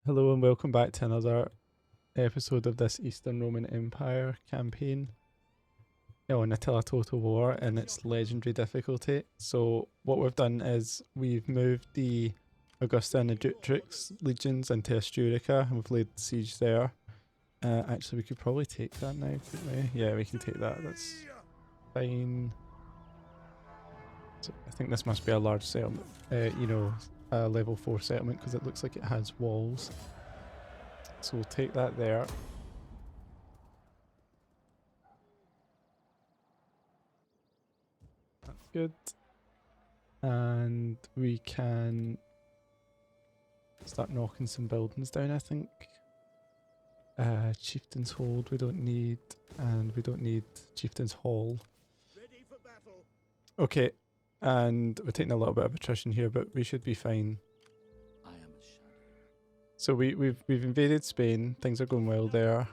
Hello and welcome back to another episode of this Eastern Roman Empire campaign on Attila Total War in its legendary difficulty. So what we've done is we've moved the Augusta and the Victrix legions into Asturica and we've laid siege there. Actually, we could probably take that now, couldn't we? Yeah, we can take that. That's fine. So I think this must be a large settlement, a level 4 settlement because it looks like it has walls. So we'll take that there. That's good. And we can start knocking some buildings down, I think. Chieftain's Hold we don't need, and we don't need Chieftain's Hall. Okay, and we're taking a little bit of attrition here, but we should be fine. So we've invaded Spain. Things are going well there.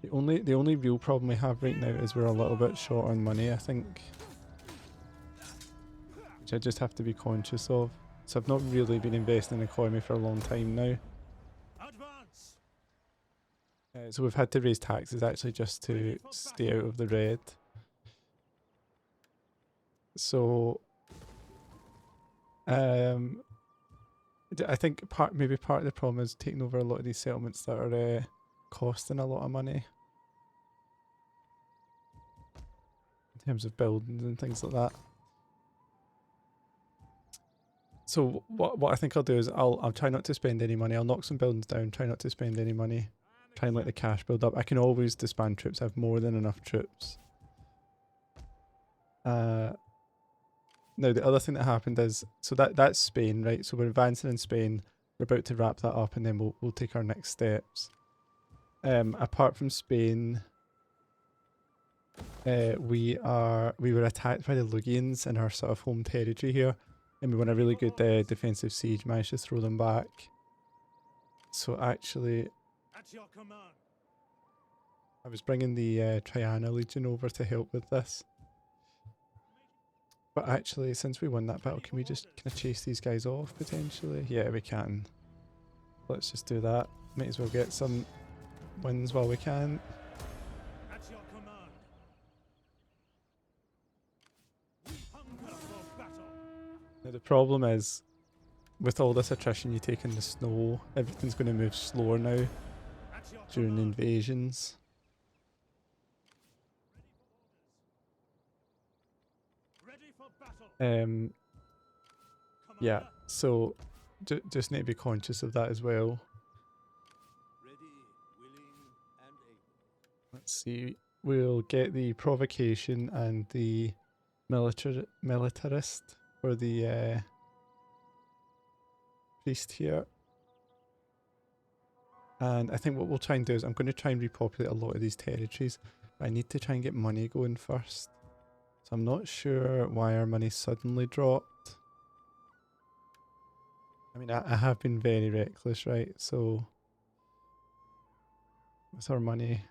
The only real problem we have right now is we're a little bit short on money, I think, which I just have to be conscious of. So I've not really been investing in economy for a long time now. So we've had to raise taxes actually just to stay out of the red. So I think maybe part of the problem is taking over a lot of these settlements that are costing a lot of money in terms of buildings and things like that. So what I think I'll do is I'll try not to spend any money. I'll knock some buildings down, try not to spend any money. Try and let the cash build up. I can always disband troops. I have more than enough troops. Now the other thing that happened is, so that's Spain, right? So we're advancing in Spain. We're about to wrap that up and then we'll take our next steps. Apart from Spain, we were attacked by the Lugians in our sort of home territory here, and we won a really good defensive siege, managed to throw them back. So actually, I was bringing the Triana Legion over to help with this. But actually, since we won that battle, can we just kind of chase these guys off, potentially? Yeah, we can. Let's just do that. Might as well get some wins while we can. Now the problem is, with all this attrition you take in the snow, everything's going to move slower now during invasions. Yeah, so just need to be conscious of that as well. Let's see, we'll get the provocation and the militarist for the priest here. And I think what we'll try and do is I'm going to try and repopulate a lot of these territories, but I need to try and get money going first. So I'm not sure why our money suddenly dropped. I mean, I have been very reckless, right? So with our money,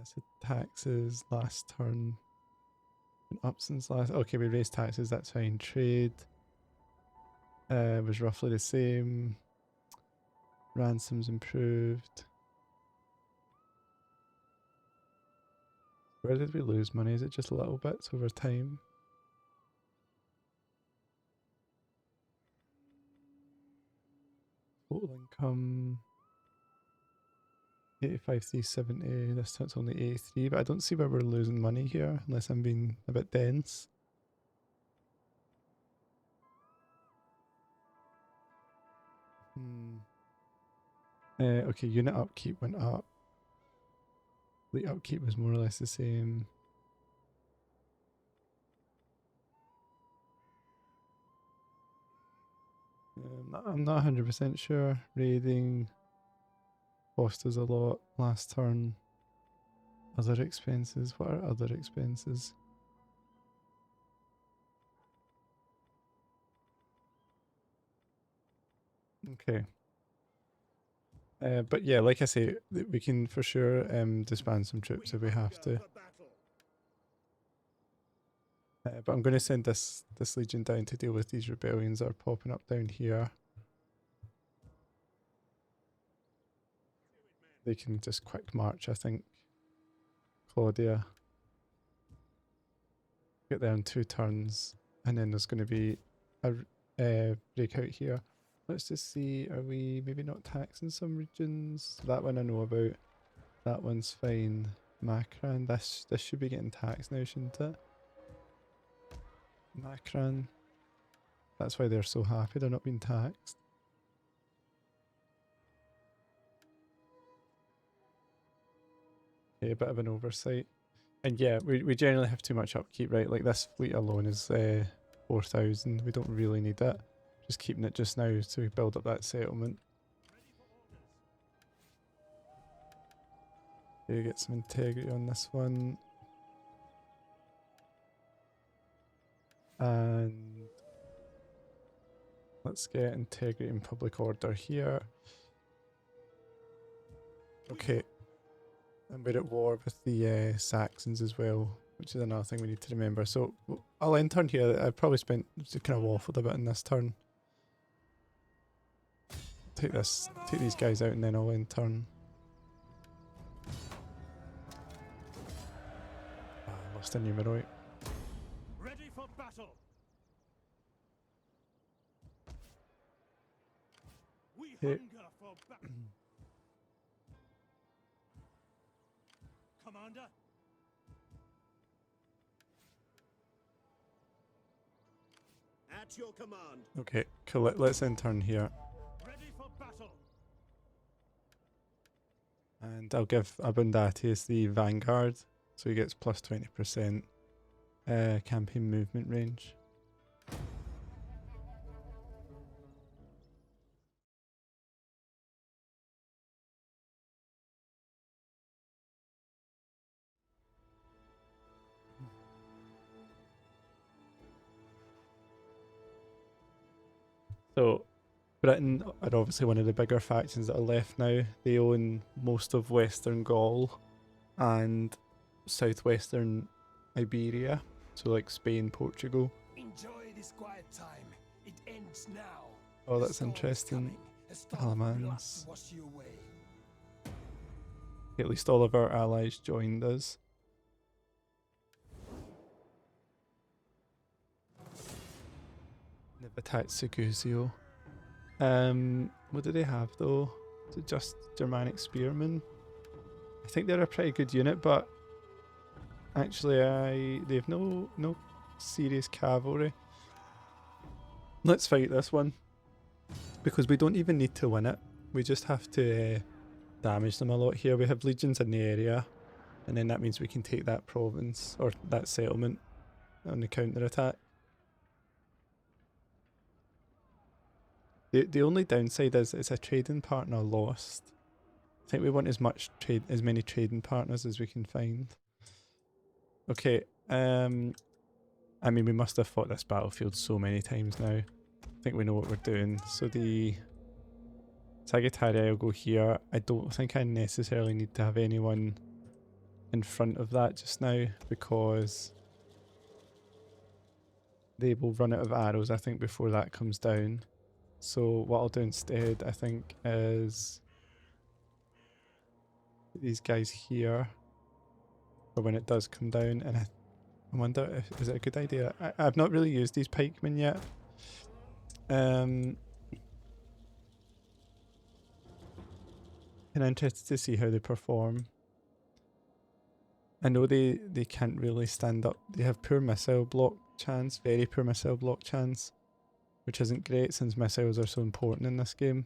so taxes last turn, up since last. Okay, we raised taxes. That's fine. Trade was roughly the same. Ransoms improved. Where did we lose money? Is it just little bits over time? Total income 85,370. This time's only 83, but I don't see where we're losing money here unless I'm being a bit dense. Okay, unit upkeep went up. The upkeep was more or less the same. I'm not 100% sure. Raiding cost us a lot last turn. Other expenses. What are other expenses? Okay. But yeah, like I say, we can for sure disband some troops if we have to. But I'm going to send this legion down to deal with these rebellions that are popping up down here. They can just quick march, I think. Claudia. Get there in 2 turns. And then there's going to be a breakout here. Let's just see, are we maybe not taxing some regions? That one I know about. That one's fine. Macron, this should be getting taxed now, shouldn't it? Macron. That's why they're so happy they're not being taxed. Okay, a bit of an oversight. And yeah, we generally have too much upkeep, right? Like this fleet alone is 4,000. We don't really need it. Just keeping it just now to build up that settlement. Okay, get some integrity on this one. And let's get integrity and public order here. Okay. And we're at war with the Saxons as well, which is another thing we need to remember. So I'll end turn here. I've probably spent kind of waffled a bit in this turn. Take these guys out and then I'll end turn. Lost a numeroi. Ready for battle. We hunger for battle. Commander. At your command. Okay, cool. Let's end turn here. Ready for battle. And I'll give Abundatius the Vanguard, so he gets plus 20% campaign movement range. So Britain are obviously one of the bigger factions that are left now. They own most of Western Gaul and southwestern Iberia, so like Spain, Portugal. Enjoy this quiet time. It ends now. Oh, that's interesting. Alamans. At least all of our allies joined us. Attack Segusio. What do they have though? Is it just Germanic Spearmen? I think they're a pretty good unit, but actually they have no serious cavalry. Let's fight this one. Because we don't even need to win it. We just have to damage them a lot here. We have legions in the area, and then that means we can take that province or that settlement on the counter attack. The only downside is it's a trading partner lost. I think we want as many trading partners as we can find. Okay, I mean we must have fought this battlefield so many times now. I think we know what we're doing. So the Sagittarii will go here. I don't think I necessarily need to have anyone in front of that just now because they will run out of arrows, I think, before that comes down. So what I'll do instead, I think, is these guys here for when it does come down. And I wonder if is it a good idea. I've not really used these pikemen yet. Kind of interested to see how they perform. I know they can't really stand up. They have poor missile block chance, very poor missile block chance, which isn't great since missiles are so important in this game.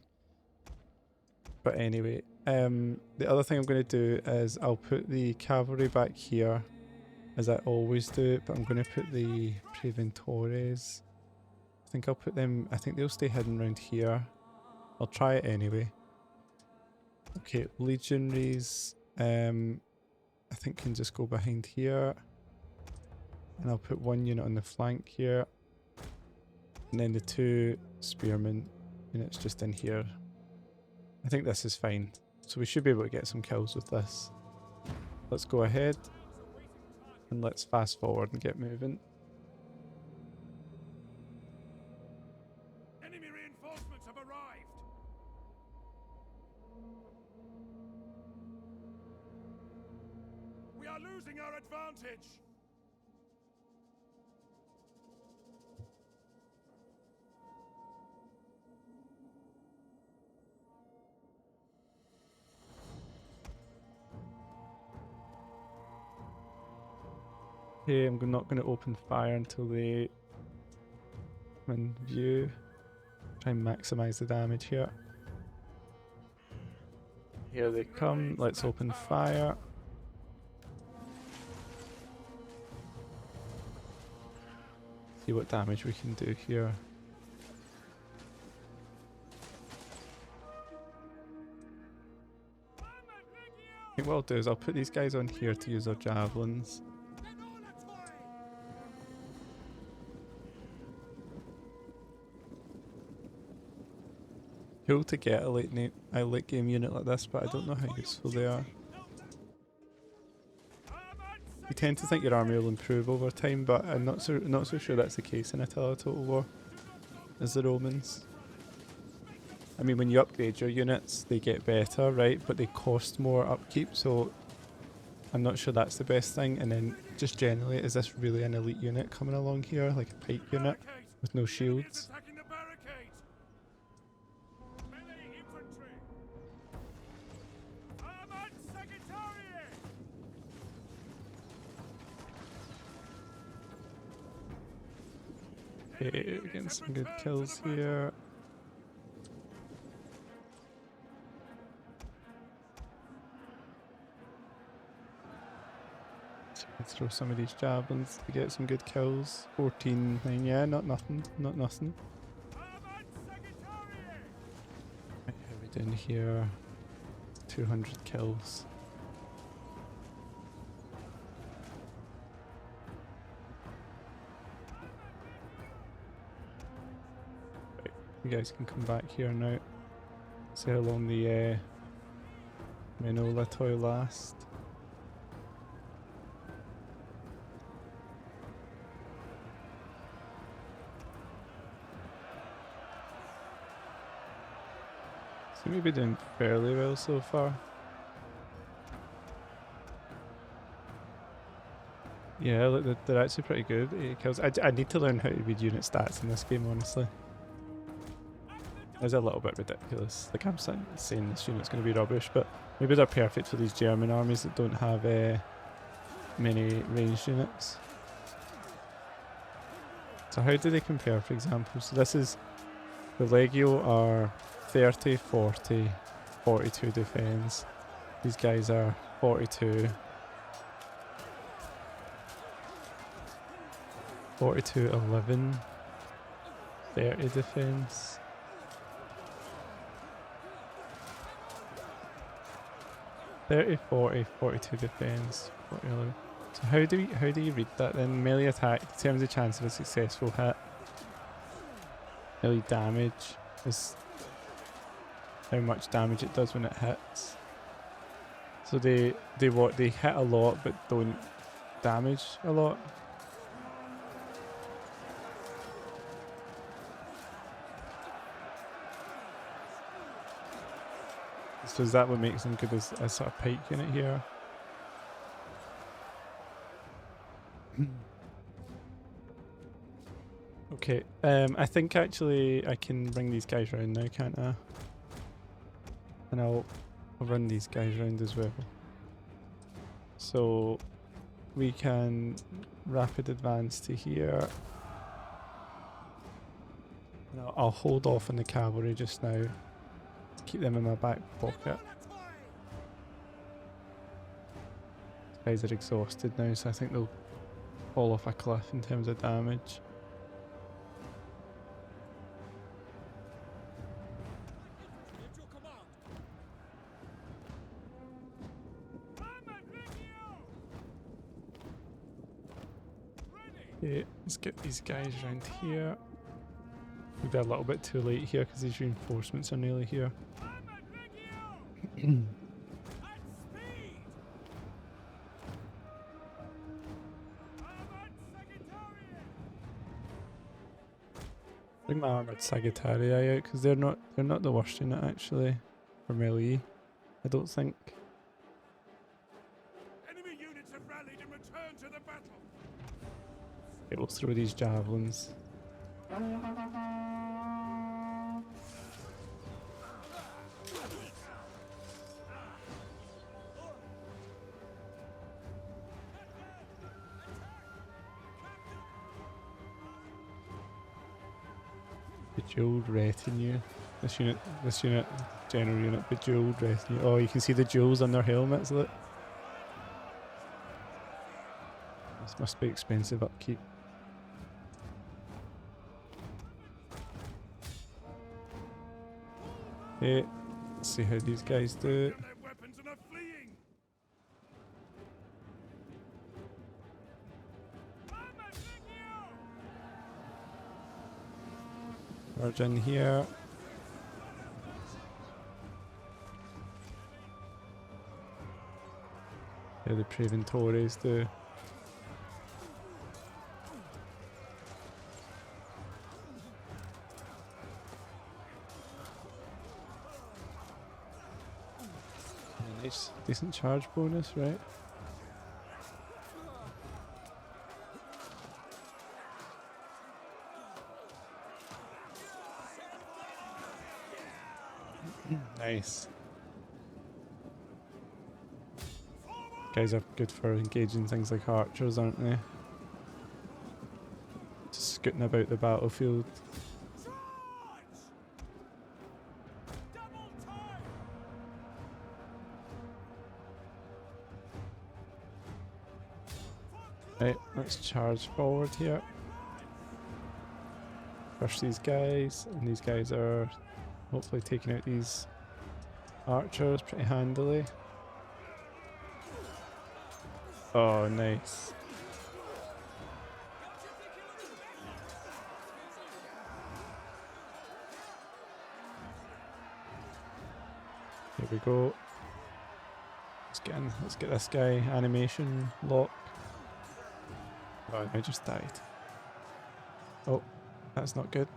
But anyway, the other thing I'm going to do is I'll put the cavalry back here, as I always do, but I'm going to put the Preventores. I think I'll put them, I think they'll stay hidden around here. I'll try it anyway. Okay, legionaries, I think can just go behind here. And I'll put one unit on the flank here. And then the 2 spearmen units just in here. I think this is fine. So we should be able to get some kills with this. Let's go ahead. And let's fast forward and get moving. Reinforcements have arrived. We are losing our advantage. Okay, I'm not going to open fire until they come in view. Try and maximize the damage here. Here they come. Let's open fire. See what damage we can do here. I think what I'll do is I'll put these guys on here to use their javelins. Cool to get a late game unit like this, but I don't know how useful they are. You tend to think your army will improve over time, but I'm not so sure that's the case in Attila Total War as the Romans. I mean, when you upgrade your units, they get better, right? But they cost more upkeep, so I'm not sure that's the best thing. And then, just generally, is this really an elite unit coming along here, like a pike unit with no shields? Okay, we're getting some good kills here. So let's throw some of these javelins to get some good kills. 14, yeah, not nothing, not nothing. Right, how are we doing here? 200 kills. You guys can come back here now. See how long the Minola toy lasts. Seem to be doing fairly well so far. Yeah, look, they're actually pretty good. 8 kills. I need to learn how to read unit stats in this game, honestly. It's a little bit ridiculous. Like, I'm saying this unit's going to be rubbish, but maybe they're perfect for these German armies that don't have many ranged units. So how do they compare, for example? So this is, the Legio are 30, 40, 42 defense. These guys are 42. 42, 11, 30 defense. 30, 40, 42 defense, 40, 11. So how do you read that then? Melee attack determines the chance of a successful hit. Melee damage is how much damage it does when it hits. So they hit a lot but don't damage a lot. So is that what makes them good as a sort of pike unit here? Okay, I think actually I can bring these guys around now, can't I? And I'll run these guys around as well. So we can rapid advance to here. And I'll hold off on the cavalry just now. Keep them in my back pocket. These guys are exhausted now, so I think they'll fall off a cliff in terms of damage. Okay, let's get these guys around here. We'll be a little bit too late here because these reinforcements are nearly here. Bring my armored Sagittarii out because they're not the worst unit actually for melee. I don't think. Enemy units have rallied and returned to the battle. It will throw these javelins. Bejeweled retinue. This unit, general unit, bejeweled retinue. Oh, you can see the jewels on their helmets, look. This must be expensive upkeep. Okay, let's see how these guys do. Their weapons and are fleeing. Charge in here. How the Preventores do. Nice, decent charge bonus, right? Nice. Guys are good for engaging things like archers, aren't they? Just scooting about the battlefield. Right, let's charge forward here. First these guys, and these guys are hopefully taking out these archers pretty handily. Oh, nice. Here we go. Let's get this guy animation lock. Oh, I just died. Oh, that's not good.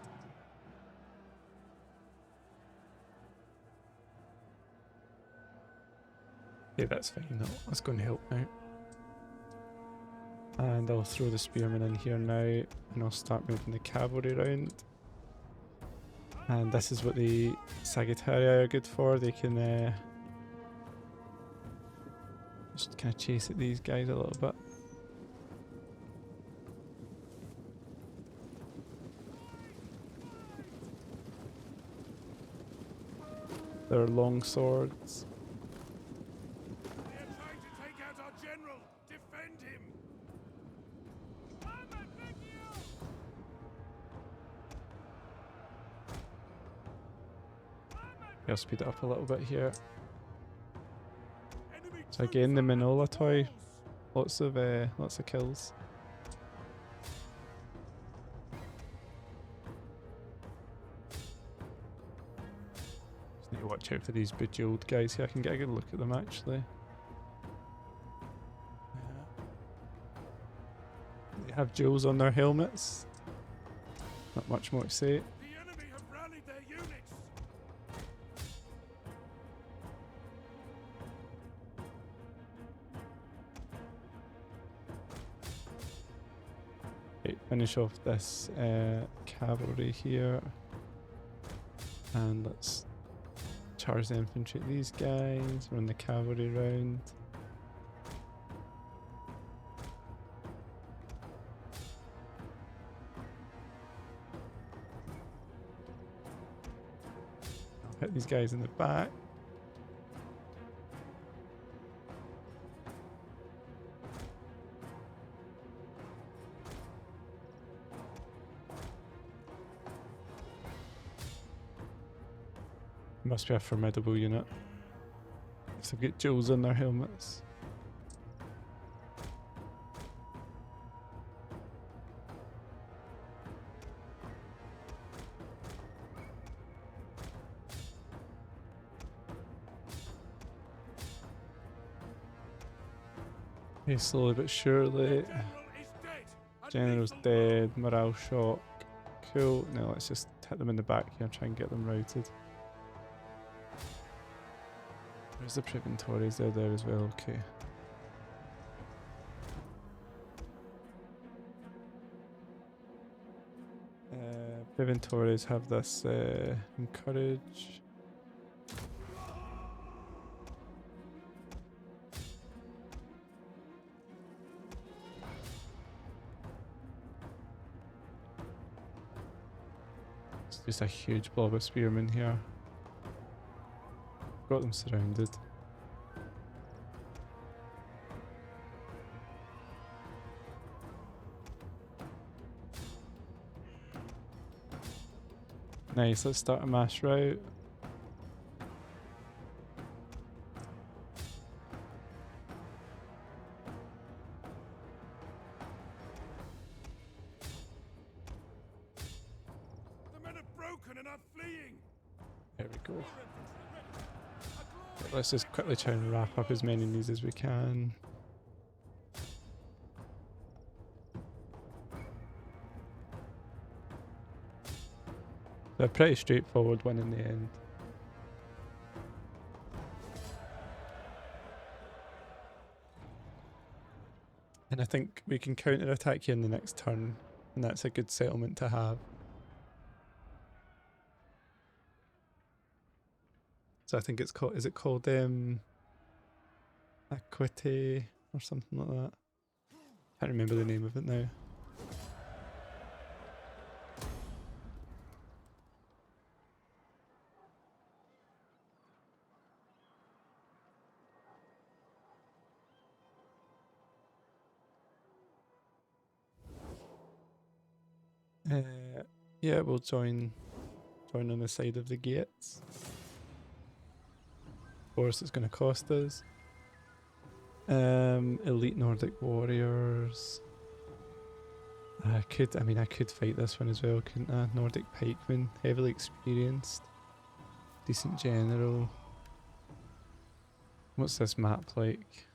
Yeah, that's fine. No, let's go and help out. And I'll throw the spearmen in here now, and I'll start moving the cavalry around. And this is what the Sagittarii are good for. They can just kind of chase at these guys a little bit. They're long swords. They are trying to take out our general. Defend him. I'll speed it up a little bit here. Enemy So again, the Minola toy, lots of kills. Just need to watch out for these bejeweled guys here. I can get a good look at them actually. They have jewels on their helmets. Not much more to say. The enemy have rallied their units. Okay, finish off this cavalry here. And let's charge the infantry at these guys, run the cavalry round. Hit these guys in the back. Must be a formidable unit. If they've got jewels on their helmets. Okay, slowly but surely. General is dead. General's dead, morale shock. Cool. Now let's just hit them in the back here and try and get them routed. There's the Preventories, they're there as well, okay. Preventories have this encourage. It's just a huge blob of spearmen here. Got them surrounded. Nice, let's start a mass route. The men are broken and are fleeing. There we go. Let's just quickly try and wrap up as many of these as we can. They're pretty straightforward one in the end. And I think we can counter attack you in the next turn, and that's a good settlement to have. So I think it's called, is it called Equity or something like that? Can't remember the name of it now. Yeah, we'll join on the side of the gates. Of course, it's going to cost us. Elite Nordic warriors. I could fight this one as well, couldn't I? Nordic pikemen, heavily experienced, decent general. What's this map like?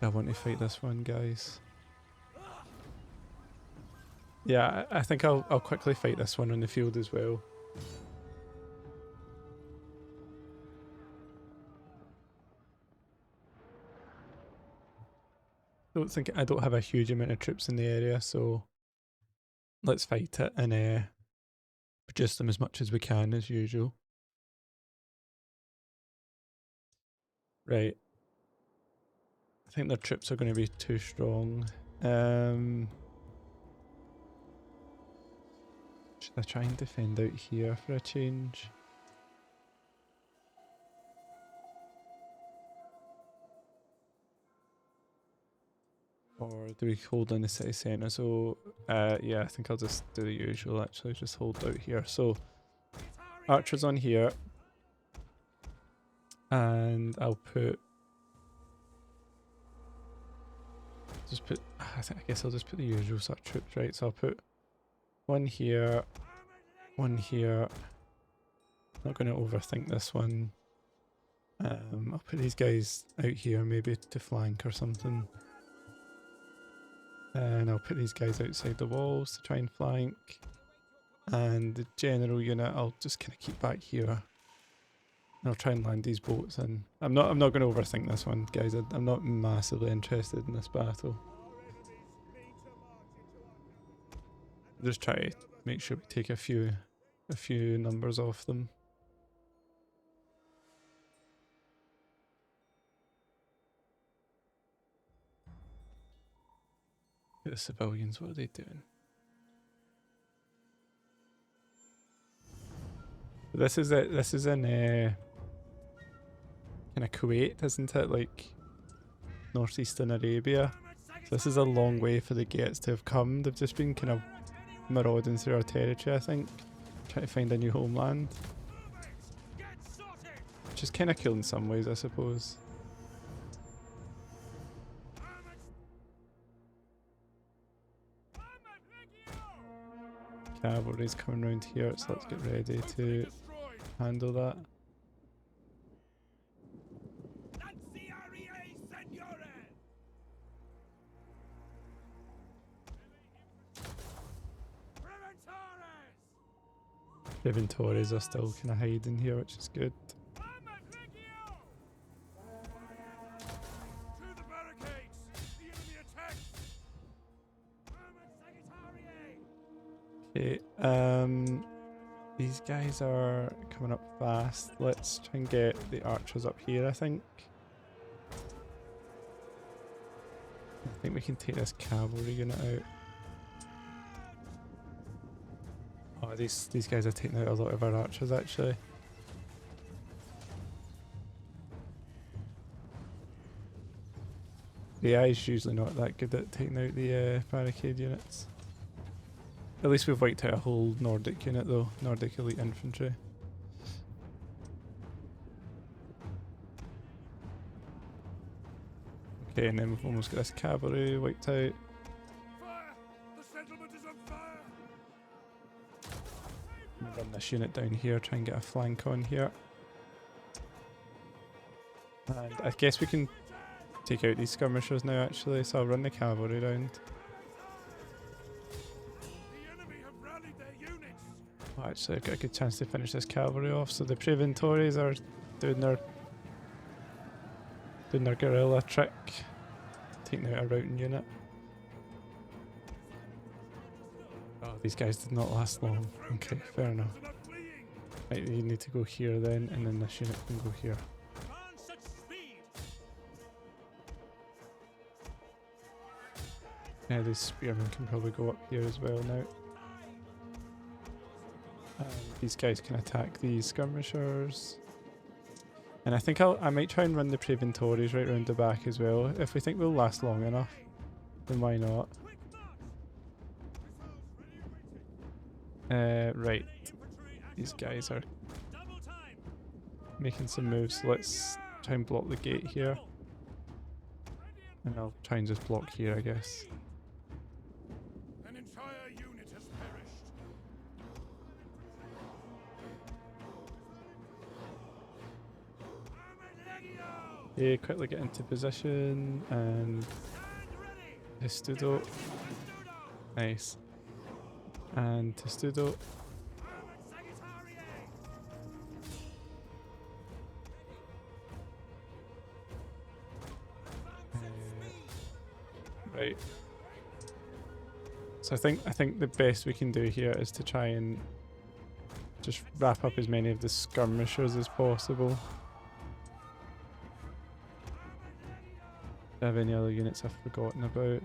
I want to fight this one, guys. Yeah, I think I'll quickly fight this one on the field as well. I don't have a huge amount of troops in the area, so let's fight it and produce them as much as we can as usual. Right. I think their troops are going to be too strong. Should I try and defend out here for a change? Or do we hold in the city centre? So, yeah, I think I'll just do the usual actually, just hold out here. So, archers on here. And I'll put... I guess I'll just put the usual sort of troops, right? So I'll put one here, one here. Not going to overthink this one. I'll put these guys out here maybe to flank or something. And I'll put these guys outside the walls to try and flank. And the general unit I'll just kind of keep back here. I'll try and land these boats in. I'm not going to overthink this one, guys. I'm not massively interested in this battle. Just try to make sure we take a few numbers off them. The civilians, what are they doing? This is it. This is in kind of Kuwait, isn't it? Like northeastern Arabia. So this is a long way for the Gates to have come. They've just been kind of marauding through our territory, I think, trying to find a new homeland. Which is kind of cool in some ways, I suppose. Cavalry's coming around here, so let's get ready to handle that. Inventories are still kind of hiding here, which is good. To the barricades! The enemy attacks! Okay, these guys are coming up fast. Let's try and get the archers up here, I think. I think we can take this cavalry unit out. Oh, these guys are taking out a lot of our archers, actually. The AI is usually not that good at taking out the barricade units. At least we've wiped out a whole Nordic unit though, Nordic elite infantry. Okay, and then we've almost got this cavalry wiped out. Fire! The settlement is on fire! I'm gonna run this unit down here, try and get a flank on here. And I guess we can take out these skirmishers now actually, so I'll run the cavalry round. The enemy have rallied their units! Oh, actually, I've got a good chance to finish this cavalry off. So the Praeventories are doing their guerrilla trick, taking out a routing unit. Oh, these guys did not last long. Okay, fair enough. Are not fleeing! Right, you need to go here then, and then this unit can go here. On such speed! Yeah, these spearmen can probably go up here as well now. These guys can attack these skirmishers. And I think I might try and run the Praeventories right round the back as well. If we think we'll last long enough, then why not? Right. These guys are making some moves. Let's try and block the gate here. And I'll try and just block here, I guess. An entire unit has perished! Okay, quickly get into position and Testudo. Nice. And Testudo. Right. So I think the best we can do here is to try and just wrap up as many of the skirmishers as possible. Do I have any other units I've forgotten about? Really.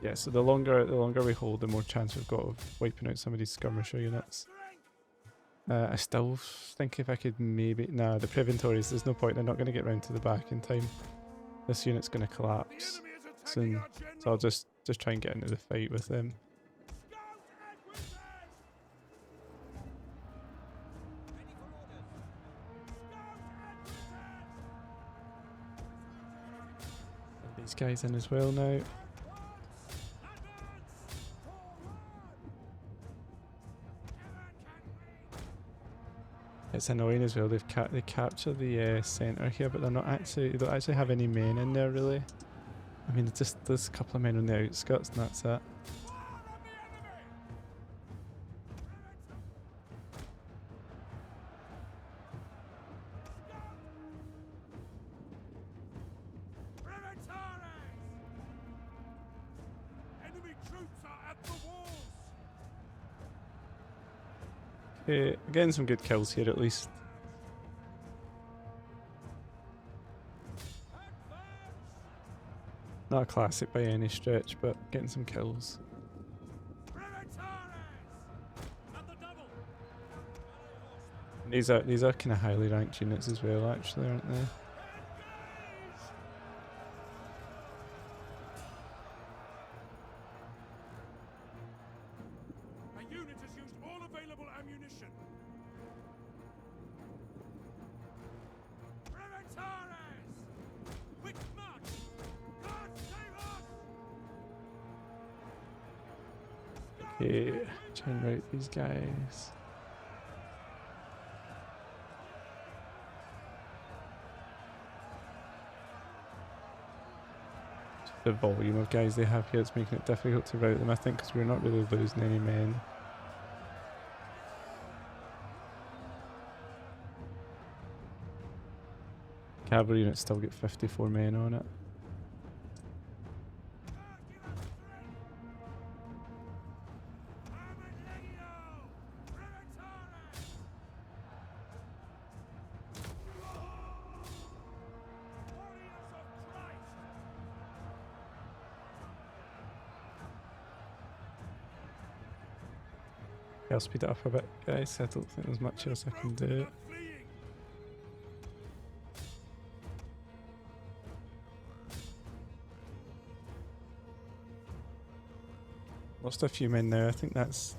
Yeah, so the longer we hold, the more chance we've got of wiping out some of these skirmisher units. I still think if I could maybe... Nah, the Praeventories, there's no point, they're not going to get round to the back in time. This unit's going to collapse soon, so I'll just try and get into the fight with them. These guys in as well now. It's annoying as well. They capture the centre here, but they don't actually have any men in there really. I mean, just there's a couple of men on the outskirts, and that's it. Enemy troops are at the walls! Okay, getting some good kills here at least. Not a classic by any stretch, but getting some kills. And these are kind of highly ranked units as well, actually, aren't they? A unit has used all available ammunition. Quick march! God save us! Okay, try and route these guys. the volume of guys they have here. It's making it difficult to rout them, I think, because we're not really losing any men. Cavalry units still get 54 men on it. I'll speed it up a bit, guys. I don't think there's much else I can do. Lost a few men now. I think that's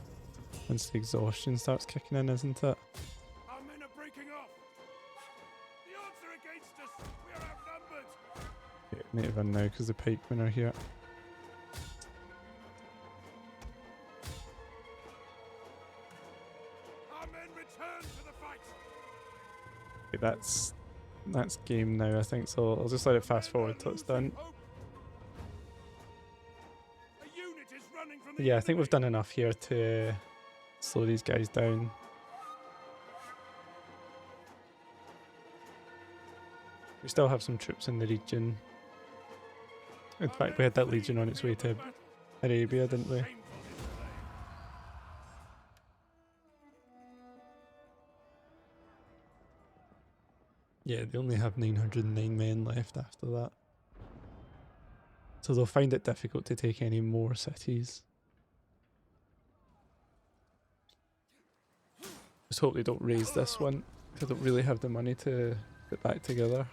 once the exhaustion starts kicking in, isn't it? Our men are breaking off. The odds are against us. We are outnumbered. Yeah, need to run now because the pikemen are here. Our men return to the fight. Okay, that's game now, I think. So I'll just let it fast forward till it's done. A unit is running from the Yeah, I think enemy. we've done enough here to slow these guys down. We still have some troops in the region. In Our fact, we men had that flee legion on its the way field to of battle. Arabia, didn't we? Shameful display. Yeah, they only have 909 men left after that. So they'll find it difficult to take any more cities. Just hope they don't raise this one, because I don't really have the money to put back together.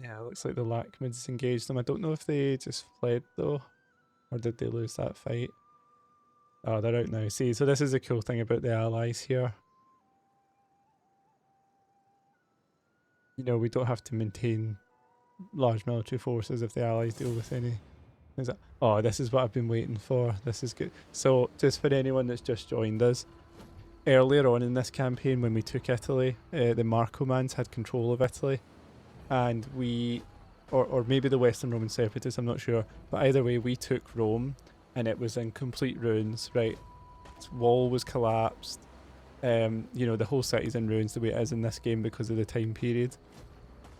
Yeah, it looks like the Lachmids engaged them. I don't know if they just fled though, or did they lose that fight? Oh, they're out now. See, so this is the cool thing about the allies here. You know, we don't have to maintain large military forces if the allies deal with any. Oh, this is what I've been waiting for. This is good. So, just for anyone that's just joined us, earlier on in this campaign when we took Italy, the Marcomanns had control of Italy, and we, or maybe the Western Roman Separatists, I'm not sure, but either way, we took Rome, and it was in complete ruins. Right, its wall was collapsed. You know, the whole city's in ruins the way it is in this game because of the time period.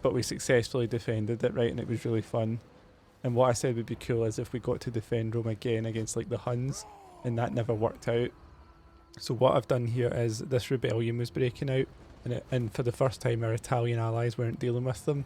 But we successfully defended it, right, and it was really fun. And what I said would be cool is if we got to defend Rome again against like the Huns, and that never worked out. So what I've done here is this rebellion was breaking out, and for the first time our Italian allies weren't dealing with them,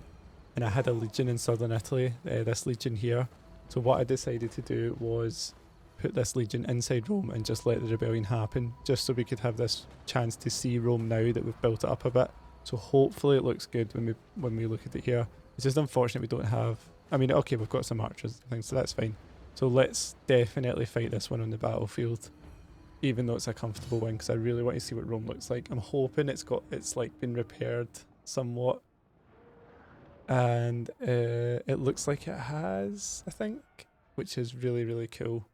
and I had a legion in southern Italy, this legion here. So what I decided to do was put this legion inside Rome and just let the rebellion happen, just so we could have this chance to see Rome now that we've built it up a bit. So hopefully it looks good when we look at it here. It's just unfortunate we don't have, I mean, okay, we've got some archers and things, so that's fine. So let's definitely fight this one on the battlefield, even though it's a comfortable win, because I really want to see what Rome looks like. I'm hoping it's like been repaired somewhat, and it looks like it has, I think, which is really, really cool.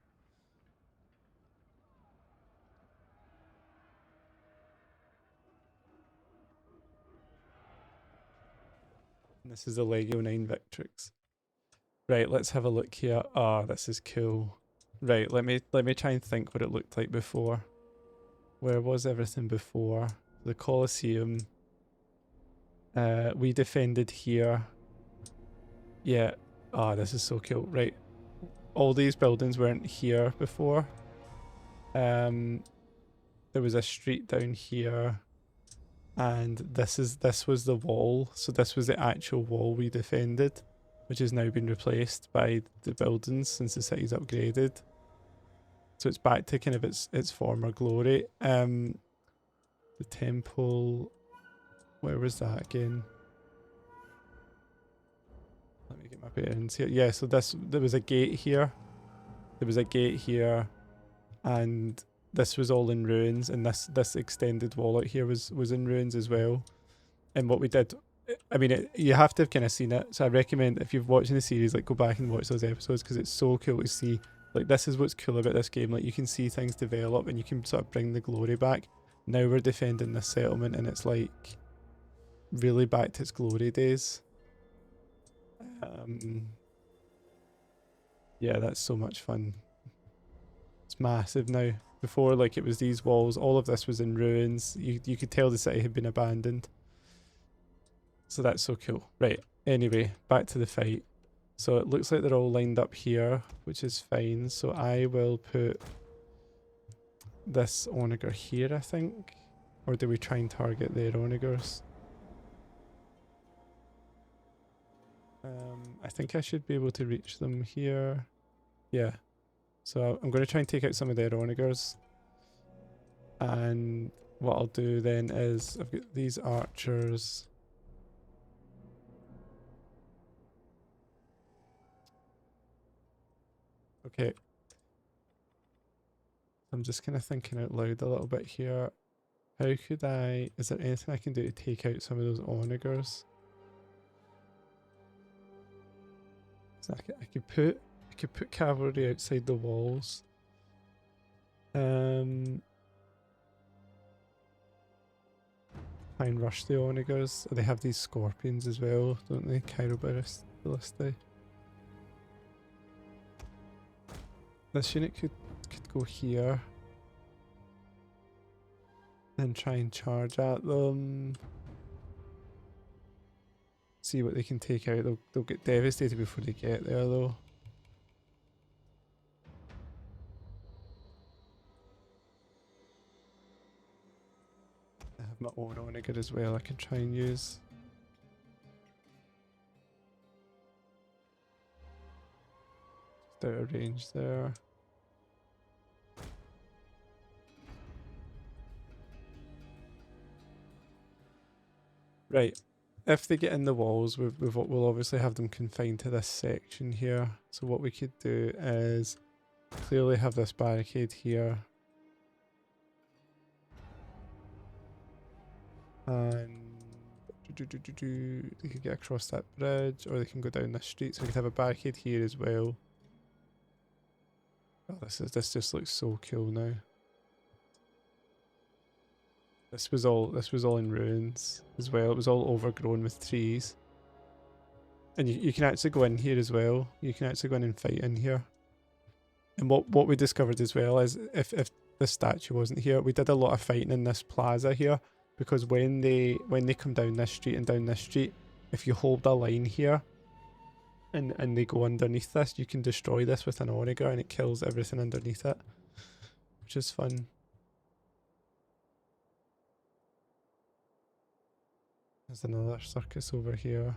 And this is the Legio IX Victrix. Right, let's have a look here. Ah, this is cool. Right, let me try and think what it looked like before. Where was everything before? The Colosseum. We defended here. Yeah. Ah, this is so cool. Right. All these buildings weren't here before. There was a street down here. And this was the wall. So this was the actual wall we defended, which has now been replaced by the buildings since the city's upgraded. So it's back to kind of its former glory. The temple, where was that again? Let me get my bearings here. Yeah, so there was a gate here. There was a gate here, and this was all in ruins, and this extended wall out here was in ruins as well. And what we did, I mean, you have to have kind of seen it. So I recommend if you've watched the series, like go back and watch those episodes, because it's so cool to see Like, this is what's cool about this game. Like, you can see things develop and you can sort of bring the glory back. Now we're defending this settlement and it's like really back to its glory days. Yeah, that's so much fun. It's massive now. Before, like, it was these walls. All of this was in ruins. You could tell the city had been abandoned. So that's so cool. Right, anyway, back to the fight. So it looks like they're all lined up here, which is fine. So I will put this onager here, I think. Or do we try and target their onagers? I think I should be able to reach them here. Yeah. So I'm going to try and take out some of their onagers. And what I'll do then is I've got these archers. Okay. I'm just kind of thinking out loud a little bit here. How could I... Is there anything I can do to take out some of those onagers? So I could put cavalry outside the walls. Try and rush the onagers. They have these scorpions as well, don't they? Chiroballistae. This unit could go here. And try and charge at them. See what they can take out. They'll get devastated before they get there though. I have my own onager as well I can try and use. Just out of range there. Right. If they get in the walls, we'll obviously have them confined to this section here. So what we could do is clearly have this barricade here. And they could get across that bridge, or they can go down this street. So we could have a barricade here as well. Oh, this just looks so cool now. This was all in ruins as well. It was all overgrown with trees. And you can actually go in here as well. You can actually go in and fight in here. And what we discovered as well is if the statue wasn't here, we did a lot of fighting in this plaza here, because when they come down this street and down this street, if you hold a line here and they go underneath this, you can destroy this with an onager and it kills everything underneath it, which is fun. There's another circus over here.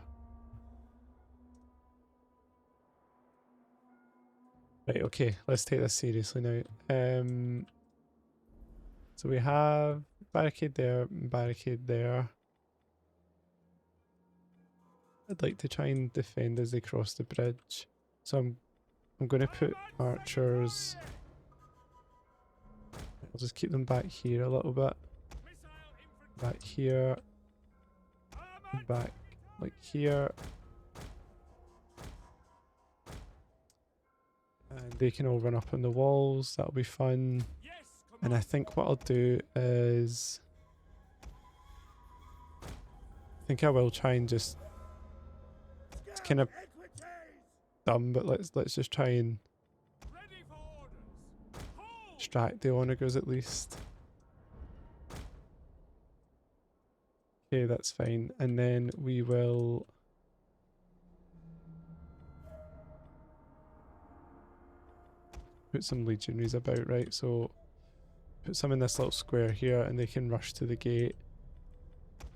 Right, okay, let's take this seriously now. So we have barricade there, barricade there. I'd like to try and defend as they cross the bridge. So I'm going to put archers. I'll just keep them back here a little bit. Back here. Back like here. And they can all run up on the walls, that'll be fun. And I think what I'll do is... I think I will try and just... It's kind of dumb, but let's just try and distract the onagers at least. Okay, that's fine. And then we will... put some legionaries about, right? So put some in this little square here and they can rush to the gate.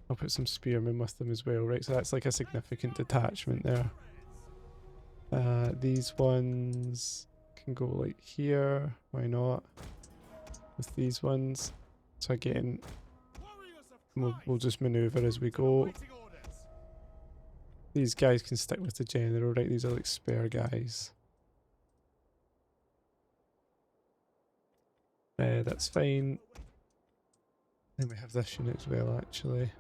I'll put some spearmen with them as well, right? So that's like a significant detachment there. These ones can go like here, why not? With these ones. So again, we'll just maneuver as we go. These guys can stick with the general, right? These are like spare guys. That's fine. Then we have this unit as well, actually.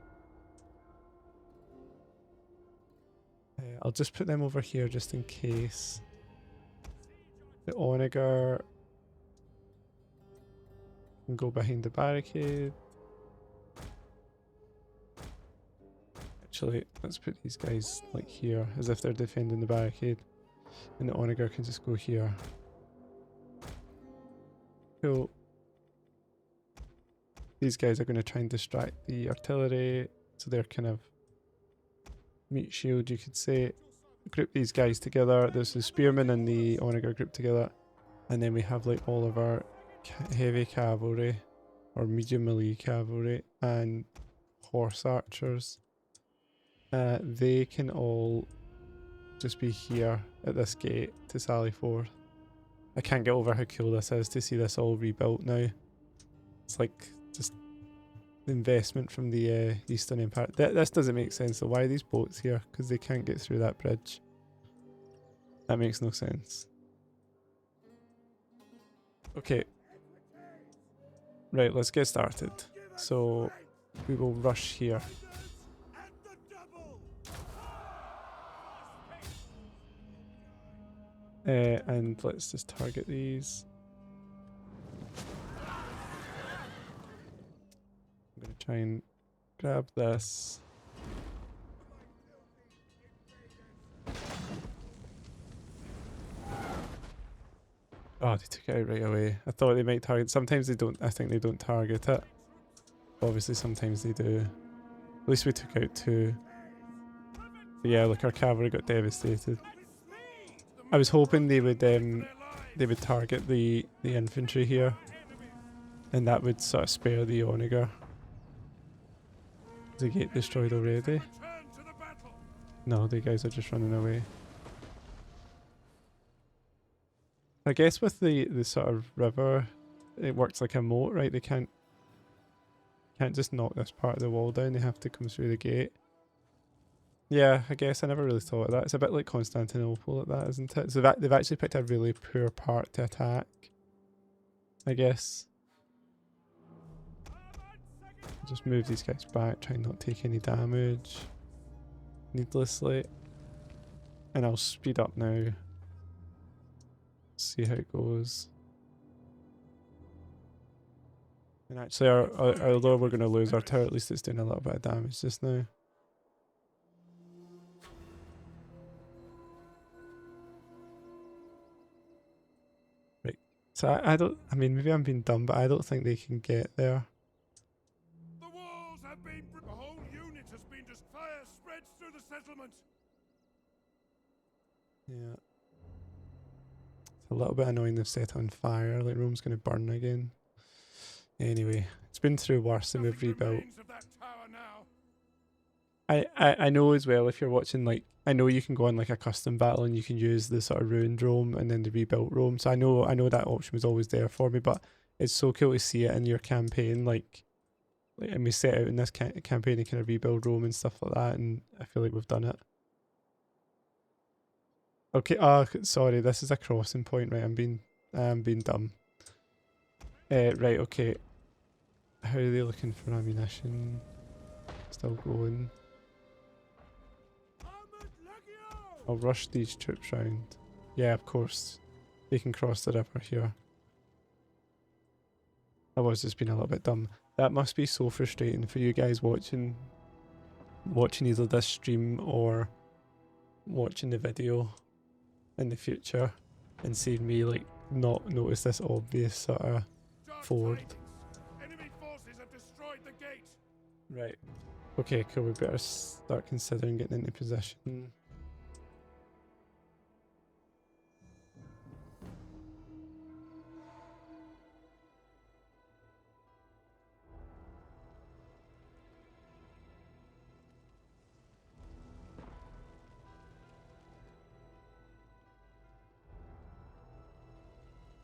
I'll just put them over here just in case. The onager can go behind the barricade. Actually, let's put these guys like here, as if they're defending the barricade. And the onager can just go here. Cool. These guys are going to try and distract the artillery, so they're kind of meat shield, you could say. Group these guys together. There's the spearmen and the onager group together, and then we have like all of our heavy cavalry or medium melee cavalry and horse archers. They can all just be here at this gate to sally forth. I can't get over how cool this is to see this all rebuilt now. It's like just the investment from the Eastern Empire. This doesn't make sense. So why are these boats here? Because they can't get through that bridge. That makes no sense. Okay. Right, let's get started. So we will rush here. And let's just target these. I'm going to try and grab this. Oh, they took it out right away. I thought they might target. Sometimes they don't. I think they don't target it. Obviously, sometimes they do. At least we took out 2. But yeah, look, our cavalry got devastated. I was hoping they would target the infantry here, and that would sort of spare the onager. Is the gate destroyed already? No, the guys are just running away. I guess with the sort of river, it works like a moat, right? They can't just knock this part of the wall down. They have to come through the gate. Yeah, I guess I never really thought of that. It's a bit like Constantinople at that, isn't it? So they've actually picked a really poor part to attack, I guess. Just move these guys back, try and not take any damage needlessly. And I'll speed up now. See how it goes. And actually, although we're going to lose our tower, at least it's doing a little bit of damage just now. Right. So I mean, maybe I'm being dumb, but I don't think they can get there. The walls have been. The whole unit has been. Fire spreads through the settlement. Yeah. It's a little bit annoying they've set on fire, like Rome's going to burn again. Anyway, it's been through worse than we've rebuilt. I know as well, if you're watching, like, I know you can go on like a custom battle and you can use the sort of ruined Rome and then the rebuilt Rome. So I know that option was always there for me, but it's so cool to see it in your campaign, like and we set out in this campaign to kind of rebuild Rome and stuff like that, and I feel like we've done it. Okay, sorry, this is a crossing point, right? I'm being dumb. Right, okay. How are they looking for ammunition? Still going. I'll rush these troops round. Yeah, of course. They can cross the river here. I was just being a little bit dumb. That must be so frustrating for you guys watching either this stream or watching the video in the future and seeing me like not notice this obvious sort of ford. Enemy forces have destroyed the gate. Right. Okay, cool. We better start considering getting into position.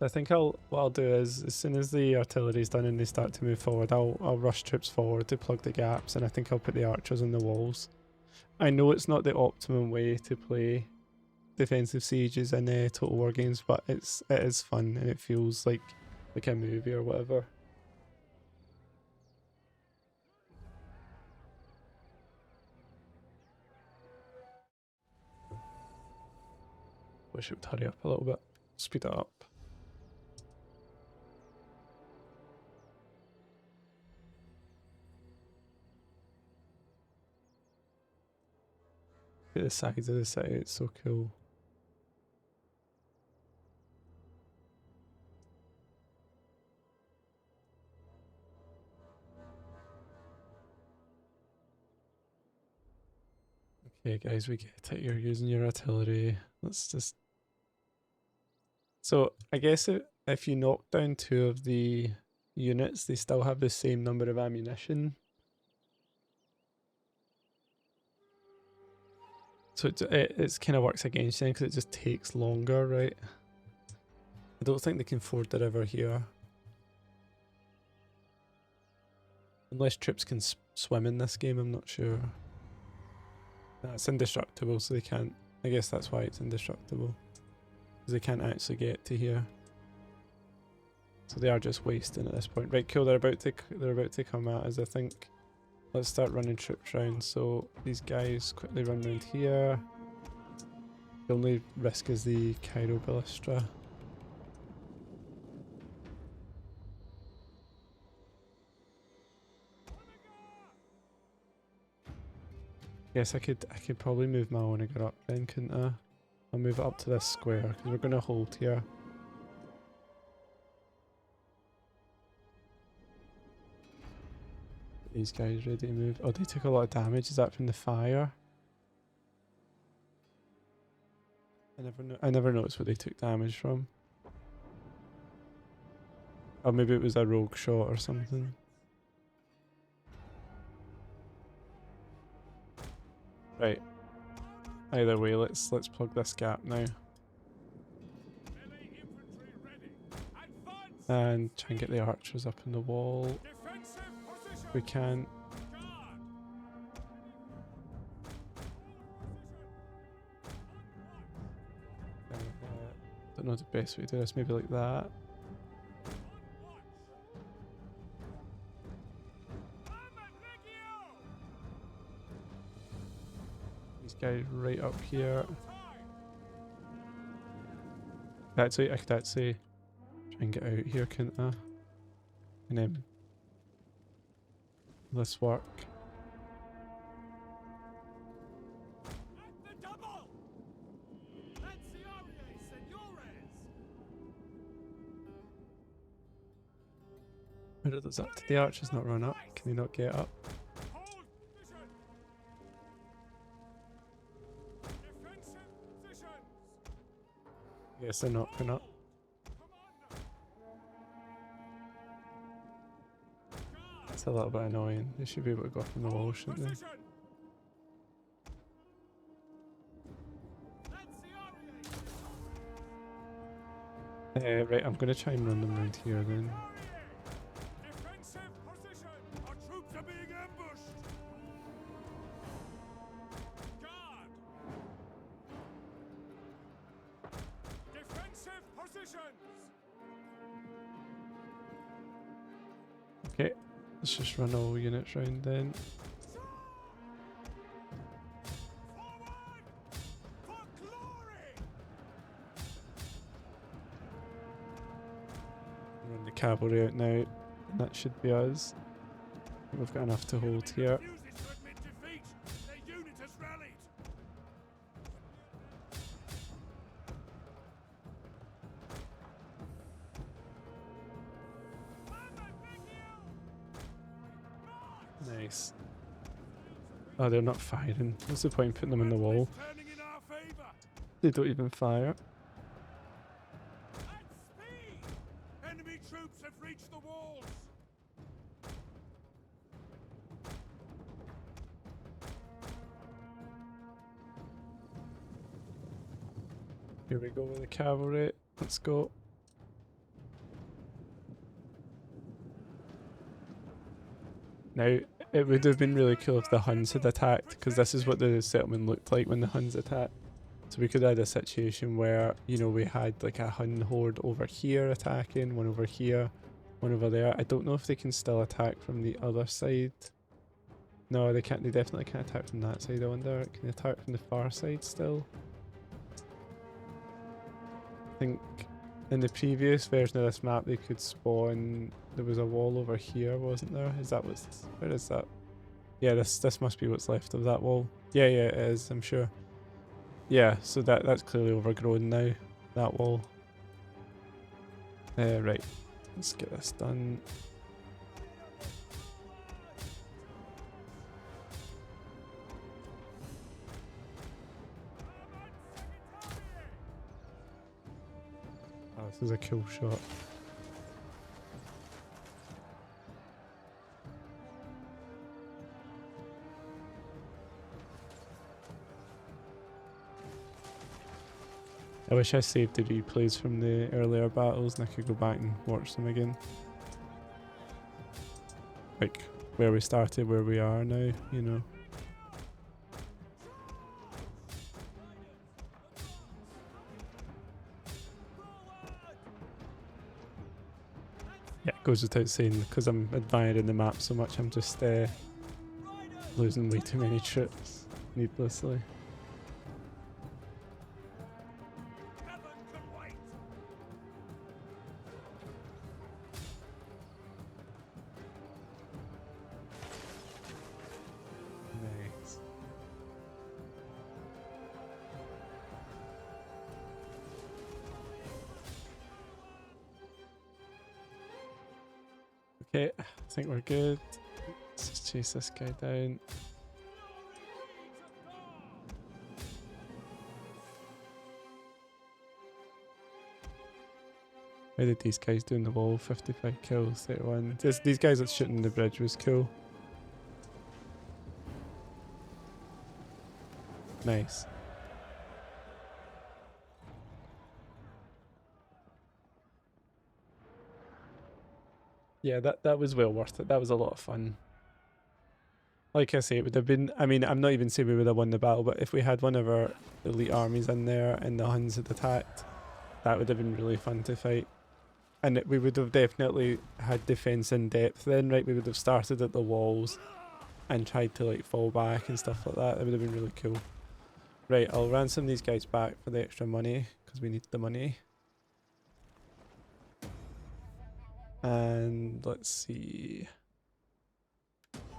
I think what I'll do is, as soon as the artillery's done and they start to move forward, I'll rush troops forward to plug the gaps, and I think I'll put the archers on the walls. I know it's not the optimum way to play defensive sieges in Total War games, but it is fun and it feels like a movie or whatever. Wish it would hurry up a little bit. speed it up. Look at the sides of the city, it's so cool. Okay guys, we get it, you're using your artillery. Let's just... So, I guess if you knock down 2 of the units, they still have the same number of ammunition. So it kind of works against them because it just takes longer, right? I don't think they can ford the river here. Unless troops can swim in this game, I'm not sure. Nah, it's indestructible, so they can't... I guess that's why it's indestructible. Because they can't actually get to here. So they are just wasting at this point. Right, cool, they're about to come at us, I think. Let's start running troops round. So these guys quickly run round here. The only risk is the Cairo Ballistra. Yes, I could probably move my Onager up then, couldn't I? I'll move it up to this square because we're going to hold here. These guys ready to move. Oh, they took a lot of damage. Is that from the fire? I never noticed what they took damage from. Or maybe it was a rogue shot or something. Right. Either way, let's plug this gap now. And try and get the archers up in the wall. If we can. Don't know the best way to do this, maybe like that. These guys right up here. Actually, I could actually try and get out here, couldn't I? And then this work. Where does up? Did the archers not run up? Can they not get up? Yes, they're not going up. That's a little bit annoying. They should be able to go up on the wall, shouldn't they? Right, I'm going to try and run them around here then. Our troops are being ambushed! Guard! Defensive positions! Okay, let's just run all units round then. Forward! For glory! Run the cavalry out now, and that should be us. We've got enough to hold here. Refuses to admit defeat. Their unit has rallied. Nice. Oh, they're not firing. What's the point in putting them in the wall? Turning in our favor. They don't even fire. At speed! Enemy troops have reached the walls. Here we go with the cavalry. Let's go. Now, it would have been really cool if the Huns had attacked, because this is what the settlement looked like when the Huns attacked. So we could have had a situation where, you know, we had like a Hun horde over here attacking, one over here, one over there. I don't know if they can still attack from the other side. No, they can't. They definitely can't attack from that side, I wonder. Can they attack from the far side still? I think In the previous version of this map, they could spawn. There was a wall over here, wasn't there? Is that what's? Where is that? Yeah, this must be what's left of that wall. Yeah, it is. I'm sure. Yeah, so that's clearly overgrown now. That wall. Right. Let's get this done. Oh, this is a cool shot. I wish I saved the replays from the earlier battles and I could go back and watch them again. Like, where we started, where we are now, you know. Yeah, it goes without saying, because I'm admiring the map so much, I'm just losing way too many troops needlessly. Nice. Okay, I think we're good. Let's just chase this guy down. How did these guys do in the wall? 55 kills, 31. These guys that shooting the bridge was cool. Nice. Yeah, that was well worth it. That was a lot of fun. Like I say, it would have been, I mean, I'm not even saying we would have won the battle, but if we had one of our elite armies in there and the Huns had attacked, that would have been really fun to fight. And we would have definitely had defense in depth then, right? We would have started at the walls and tried to like fall back and stuff like that. That would have been really cool. Right, I'll ransom these guys back for the extra money because we need the money. And let's see.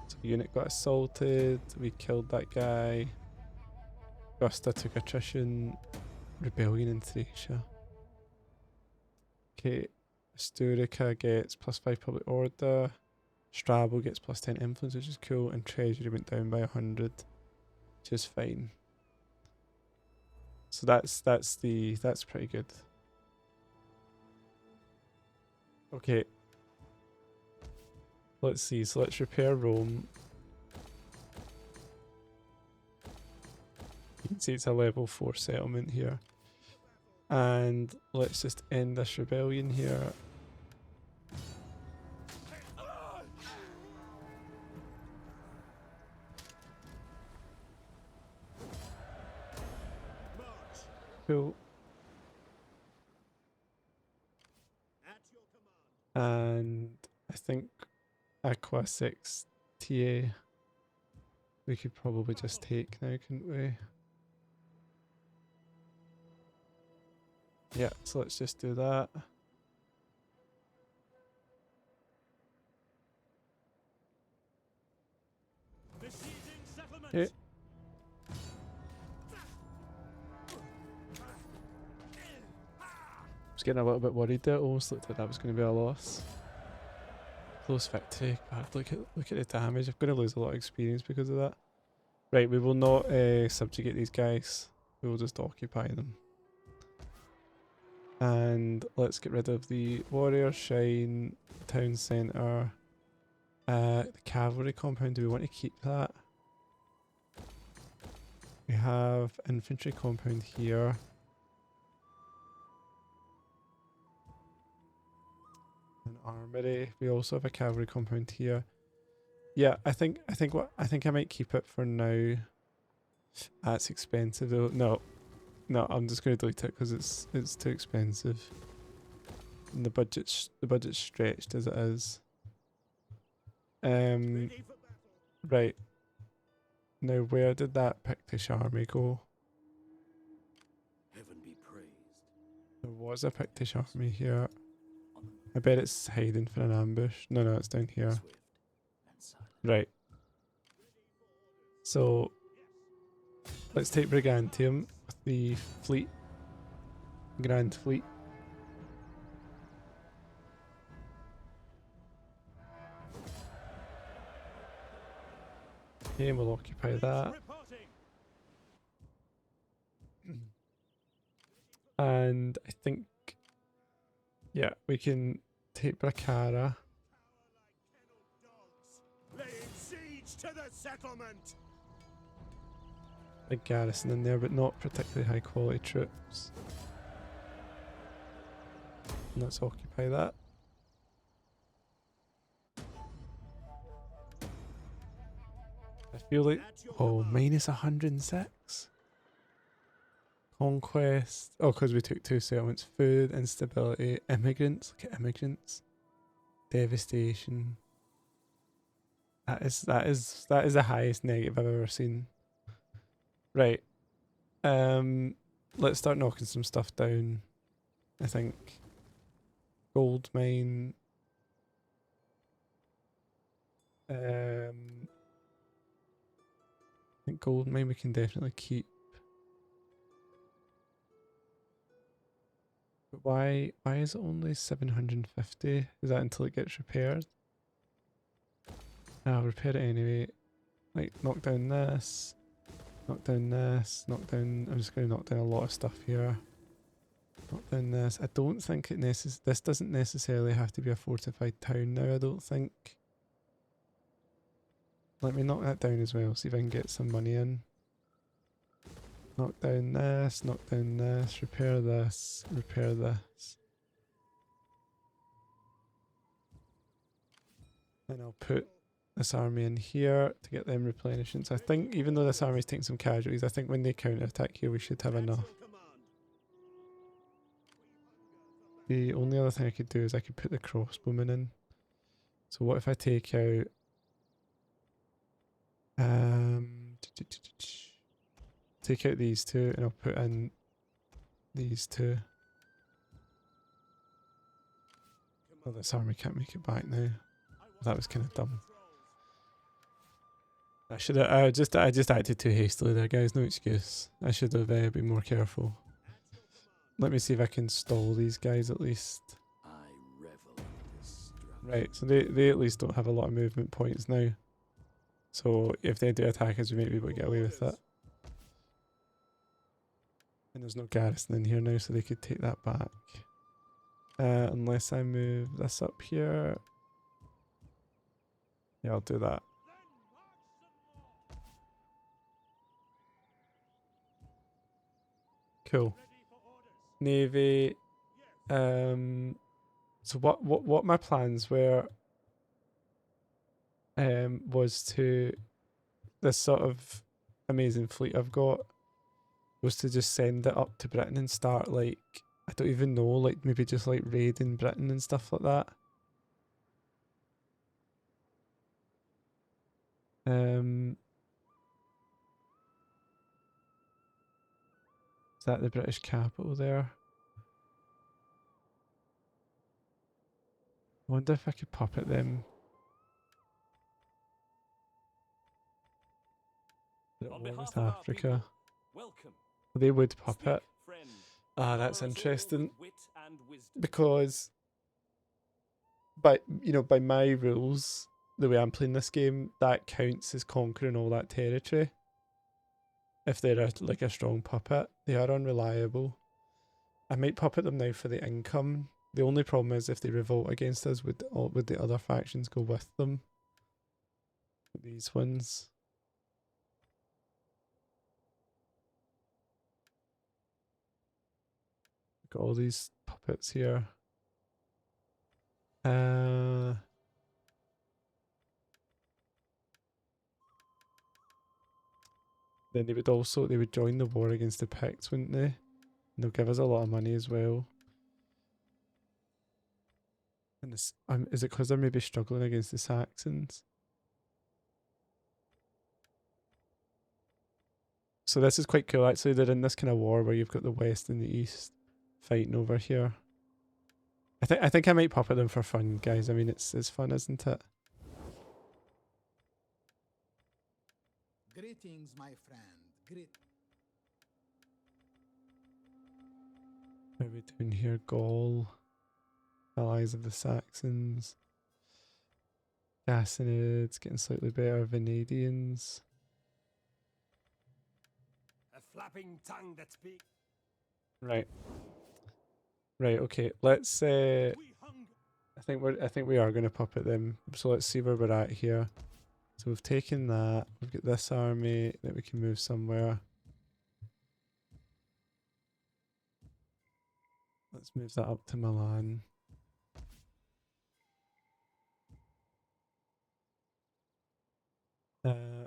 So unit got assaulted. We killed that guy. Gusta took attrition. Rebellion in Thracia. Okay. Asturica gets +5 public order. Strabo gets +10 influence, which is cool. And treasury went down by 100, which is fine. So that's pretty good. Okay. Let's see. So let's repair Rome. You can see it's a level 4 settlement here. And let's just end this rebellion here. Cool. And I think Aqua 6 TA we could probably just take now, couldn't we? Yeah, so let's just do that. Okay. I was getting a little bit worried there. Almost looked like that was going to be a loss. Close victory. God, look at the damage. I'm going to lose a lot of experience because of that. Right, we will not subjugate these guys. We will just occupy them. And let's get rid of the warrior shrine, town centre, the cavalry compound. Do we want to keep that? We have infantry compound here. An armory. We also have a cavalry compound here. Yeah, I think I might keep it for now. That's expensive though. No, I'm just going to delete it because it's too expensive. And the budget's stretched as it is. Right. Now where did that Pictish army go? Heaven be praised. There was a pictish army here. I bet it's hiding for an ambush. No, no, it's down here. Right. So let's take Brigantium with the fleet. Grand Fleet. Okay, we'll occupy that. And I think, yeah, we can take Bracara. Laying siege to the settlement. A garrison in there, but not particularly high quality troops. Let's occupy that. I feel like, oh, minus 106. Conquest. Oh, because we took 2 settlements. Food, instability, immigrants. Look at immigrants. Devastation. That is the highest negative I've ever seen. Right. Let's start knocking some stuff down. I think gold mine. I think gold mine we can definitely keep. But why is it only 750? Is that until it gets repaired? I'll repair it anyway. Like knock down this. Knock down this. Knock down. I'm just going to knock down a lot of stuff here. Knock down this. I don't think this doesn't necessarily have to be a fortified town now. I don't think. Let me knock that down as well. See if I can get some money in. Knock down this. Knock down this. Repair this. Repair this. And I'll put this army in here to get them replenishing. So I think even though this army's taking some casualties, I think when they counter-attack here we should have enough. The only other thing I could do is I could put the crossbowmen in. So what if I take out take out these two and I'll put in these two. Oh, this army can't make it back now. That was kind of dumb. I should have. I just acted too hastily there, guys. No excuse. I should have been more careful. Let me see if I can stall these guys at least. Right, so they at least don't have a lot of movement points now. So if they do attack us, we might be able to get away with it. And there's no garrison in here now, so they could take that back. Unless I move this up here. Yeah, I'll do that. Cool. Navy. So what my plans were was to this sort of amazing fleet I've got was to just send it up to Britain and start like I don't even know, like maybe just like raiding Britain and stuff like that. Is that the British capital there? I wonder if I could puppet them. On behalf North of our Africa. people, welcome. They would puppet. Speak, friend. Ah, that's Honor us all interesting. with wit and wisdom. Because by my rules, the way I'm playing this game, that counts as conquering all that territory. If they're like a strong puppet, they are unreliable. I might puppet them now for the income. The only problem is if they revolt against us, would the other factions go with them? These ones. Got all these puppets here. Then they would join the war against the Picts, wouldn't they? And they'll give us a lot of money as well. And this, is it because they're maybe struggling against the Saxons? So this is quite cool actually. They're in this kind of war where you've got the West and the East fighting over here. I think I might pop at them for fun, guys. I mean, it's fun, isn't it? Greetings, my friend. What are we doing here? Gaul, allies of the Saxons. Gassanids getting slightly better. Vanadians. A flapping tongue that speaks. Right. Right. Okay. Let's. We hunger. I think we are going to pop at them. So let's see where we're at here. So we've taken that. We've got this army that we can move somewhere. Let's move that up to Milan.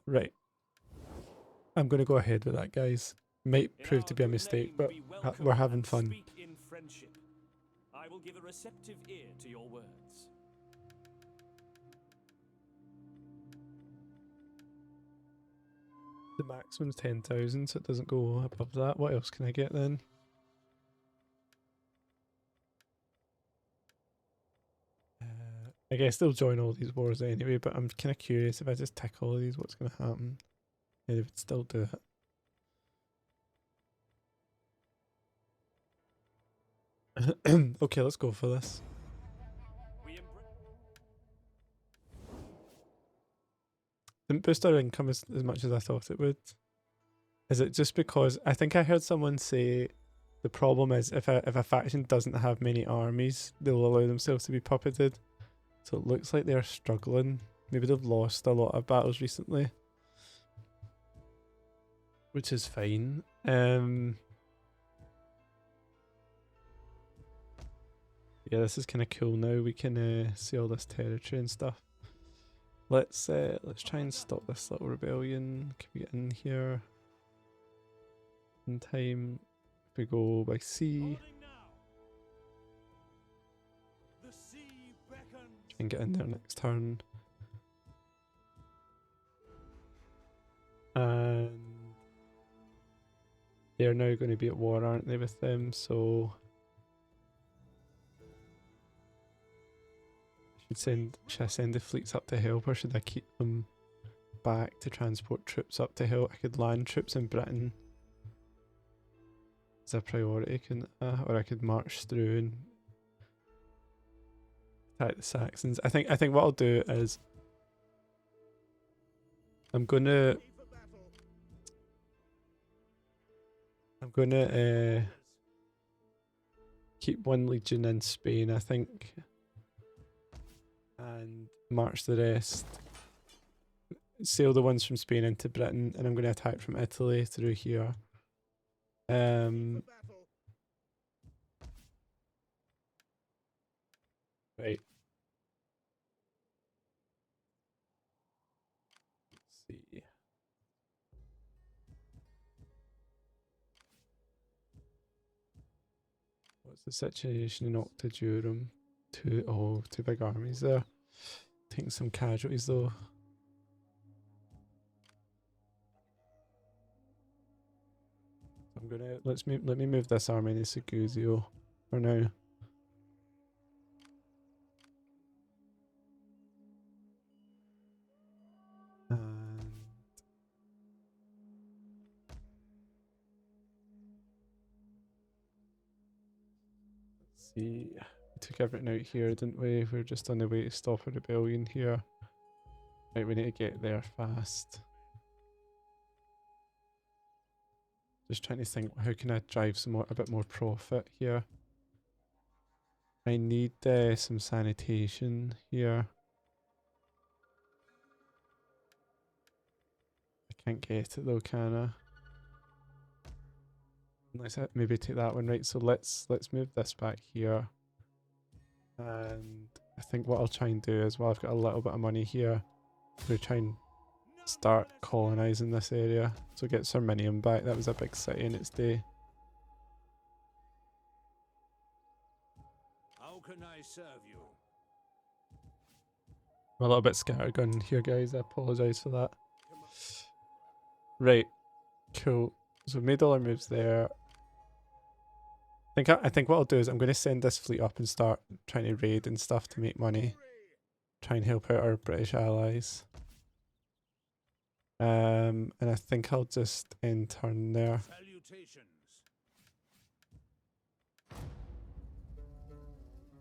Right. I'm going to go ahead with that, guys. Might In prove our to be a good mistake, name, but we welcome we're having and fun. speak in friendship. I will give a receptive ear to your words. The maximum's 10,000, so it doesn't go above that. What else can I get then? I guess they'll join all these wars anyway, but I'm kind of curious if I just tick all of these, what's going to happen? Yeah, they would still do it. Okay, let's go for this. Didn't boost our income as much as I thought it would. Is it just because I think I heard someone say the problem is if a faction doesn't have many armies, they'll allow themselves to be puppeted. So it looks like they're struggling. Maybe they've lost a lot of battles recently, which is fine. Yeah, this is kind of cool now. We can see all this territory and stuff. Let's try and stop this little rebellion. Can we get in here in time? If we go by sea, The sea beckons. try and get in there next turn. And they're now going to be at war, aren't they, with them? So should I send the fleets up to help, or should I keep them back to transport troops up to help? I could land troops in Britain as a priority, or I could march through and attack the Saxons. I think what I'll do is I'm gonna keep one legion in Spain, I think, and march the rest. Sail the ones from Spain into Britain, and I'm going to attack from Italy through here. Right. Let's see. What's the situation in Octodurum? Two big armies there. Taking some casualties though. I'm gonna let me move this army to Seguzio for now. And let's see. We took everything out here, didn't we? We're just on the way to stop a rebellion here. Right, we need to get there fast. Just trying to think, how can I drive a bit more profit here? I need some sanitation here. I can't get it though, can I? Let's maybe take that one, right? So let's move this back here. And I think what I'll try and do is, while I've got a little bit of money here, we'll try and start colonizing this area. So get Sarminium back. That was a big city in its day. How can I serve you? I'm a little bit scattergun here, guys. I apologise for that. Right. Cool. So we've made all our moves there. I think what I'll do is I'm going to send this fleet up and start trying to raid and stuff to make money. Try and help out our British allies. And I think I'll just end turn there. Salutations.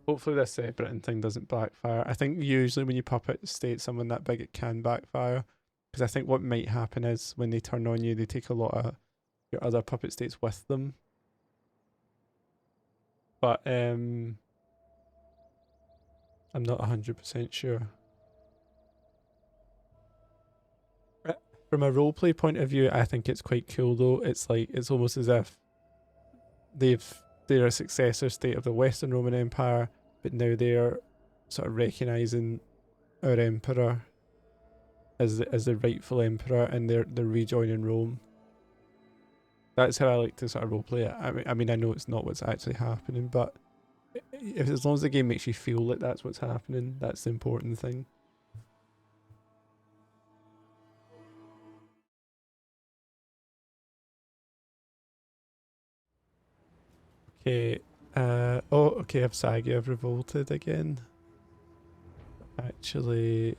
Hopefully this Britain thing doesn't backfire. I think usually when you puppet state someone that big, it can backfire. Because I think what might happen is when they turn on you, they take a lot of your other puppet states with them. But I'm not 100% sure. From a roleplay point of view, I think it's quite cool though. It's like, it's almost as if they're a successor state of the Western Roman Empire, but now they're sort of recognising our emperor as the rightful emperor, and they're rejoining Rome. That's how I like to sort of roleplay it. I mean, I know it's not what's actually happening, but as long as the game makes you feel like that's what's happening, that's the important thing. Okay. Oh, okay. Absagia have revolted again. Actually,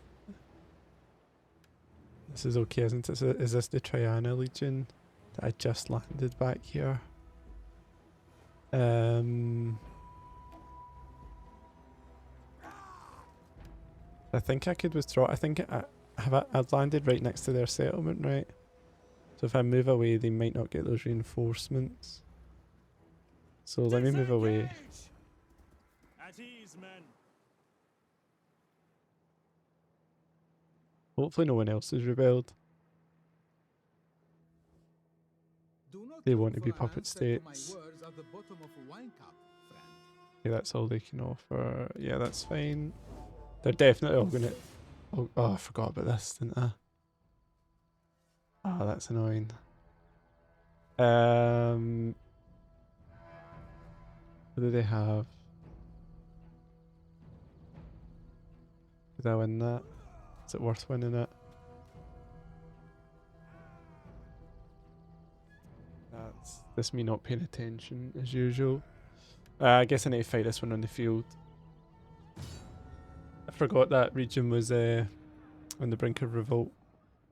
this is okay, isn't it? Is this the Triana Legion that I just landed back here? I think I could withdraw. I think I've landed right next to their settlement, right? So if I move away, they might not get those reinforcements. So let me move away. At ease, men. Hopefully no one else has rebelled. Do not They look want to be for an puppet answer to my states. words at the bottom of a wine cup, friend. Okay, that's all they can offer. Yeah, that's fine. They're definitely all gonna... Oh, I forgot about this, didn't I? Oh, that's annoying. What do they have? Did I win that? Is it worth winning it? That's me not paying attention as usual. I guess I need to fight this one on the field. I forgot that region was on the brink of revolt.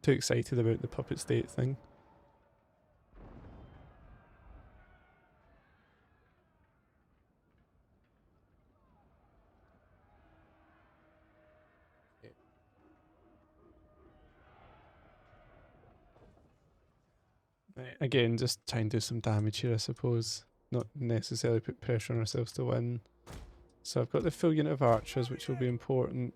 Too excited about the puppet state thing. Right, again, just try and do some damage here, I suppose. Not necessarily put pressure on ourselves to win. So I've got the full unit of archers, which will be important.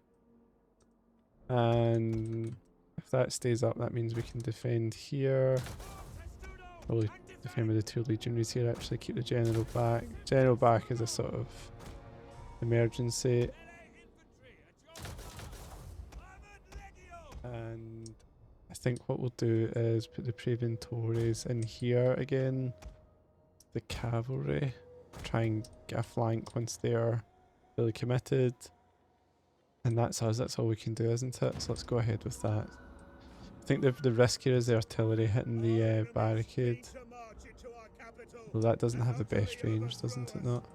And if that stays up, that means we can defend here. Probably defend with the 2 legionaries here, actually keep the general back. General back is a sort of emergency. And I think what we'll do is put the Praeventores in here again. The cavalry. Try and get a flank once they're really committed. And that's us, that's all we can do, isn't it? So let's go ahead with that. I think the risk here is the artillery hitting the barricade. Well, that doesn't have the best range, doesn't it not?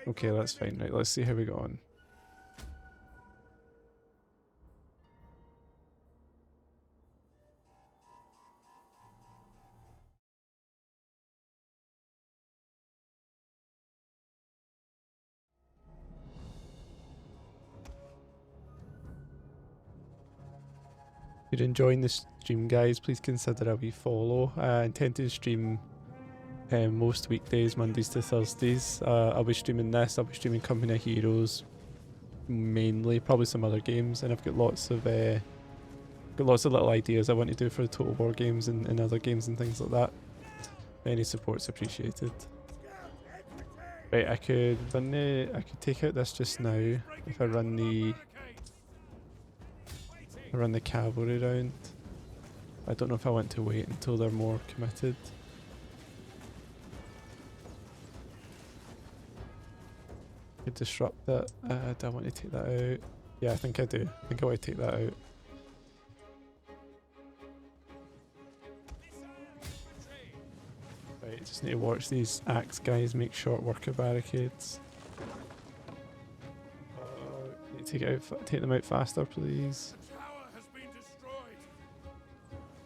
Okay, that's fine. Right, let's see how we go on. If you're enjoying the stream, guys, please consider a wee follow. I intend to stream most weekdays, Mondays to Thursdays. I'll be streaming this, I'll be streaming Company of Heroes mainly, probably some other games, and I've got lots of little ideas I want to do for the Total War games and other games and things like that. Any support's appreciated. Right, I could take out this just now if I run the cavalry round. I don't know if I want to wait until they're more committed. Could disrupt that. Do I want to take that out? Yeah, I think I do. I think I want to take that out. Right, just need to watch these axe guys make short work of barricades. Need to take them out faster, please. The tower has been destroyed.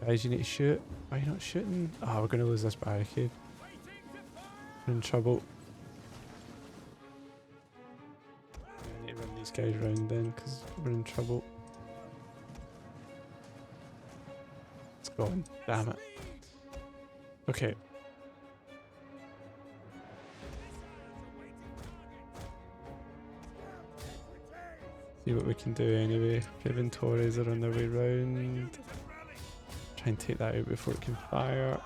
Guys, you need to shoot. Why are you not shooting? Oh, we're going to lose this barricade. We're in trouble. I need to run these guys round then, because we're in trouble. It's gone. Damn it. Okay. See what we can do anyway. Raven Torres are on their way round. Try and take that out before it can fire.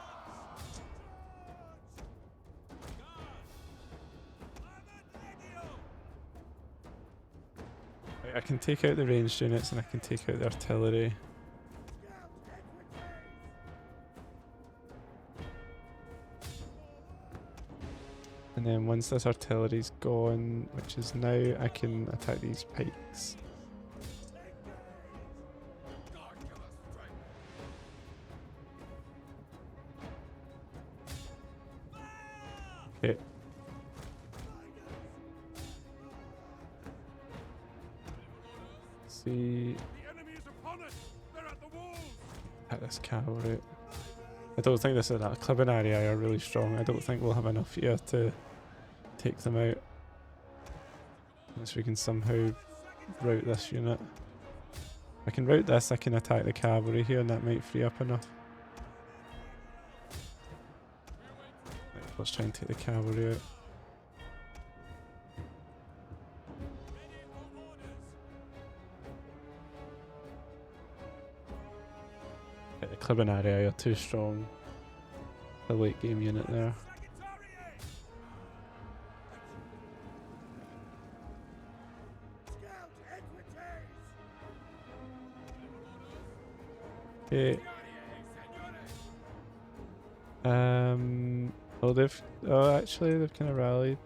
Right, I can take out the ranged units and I can take out the artillery. And then once this artillery's gone, which is now, I can attack these pikes. Okay. See. The enemy is upon us. They're at the walls. Attack this cavalry. I don't think this is that. Club and area are really strong. I don't think we'll have enough here to take them out. Unless we can somehow route this unit. If I can route this, I can attack the cavalry here and that might free up enough. Right, let's try and take the cavalry out. The club and area are too strong. The late game unit there. Okay. Oh, actually, they've kind of rallied.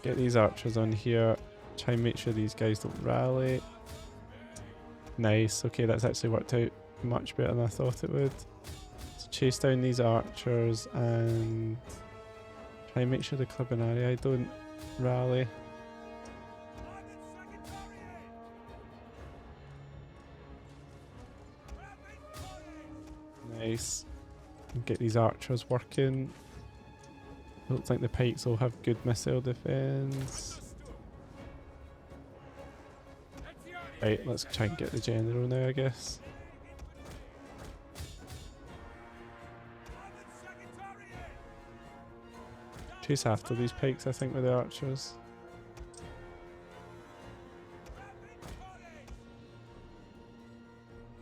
Get these archers on here. Try and make sure these guys don't rally. Nice. Okay, that's actually worked out much better than I thought it would. So chase down these archers and try and make sure the club and area don't rally. Nice. And get these archers working. I don't think the pikes will have good missile defense. Right, let's try and get the general now, I guess. Chase after these pikes, I think, with the archers.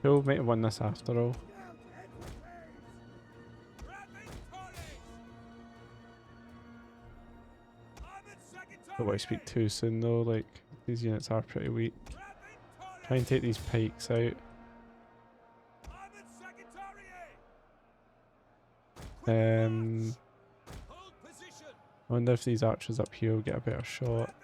Cool, might have won this after all. Don't want to speak too soon though, like, these units are pretty weak. Try and take these pikes out. I wonder if these archers up here will get a better shot.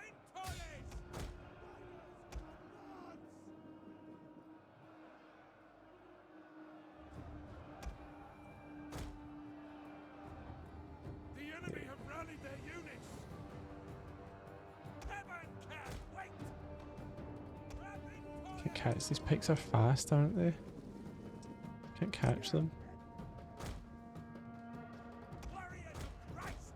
The enemy have rallied their units. Heaven can't wait. Can't catch these pikes are fast, aren't they? Can't catch them. Warriors of Christ.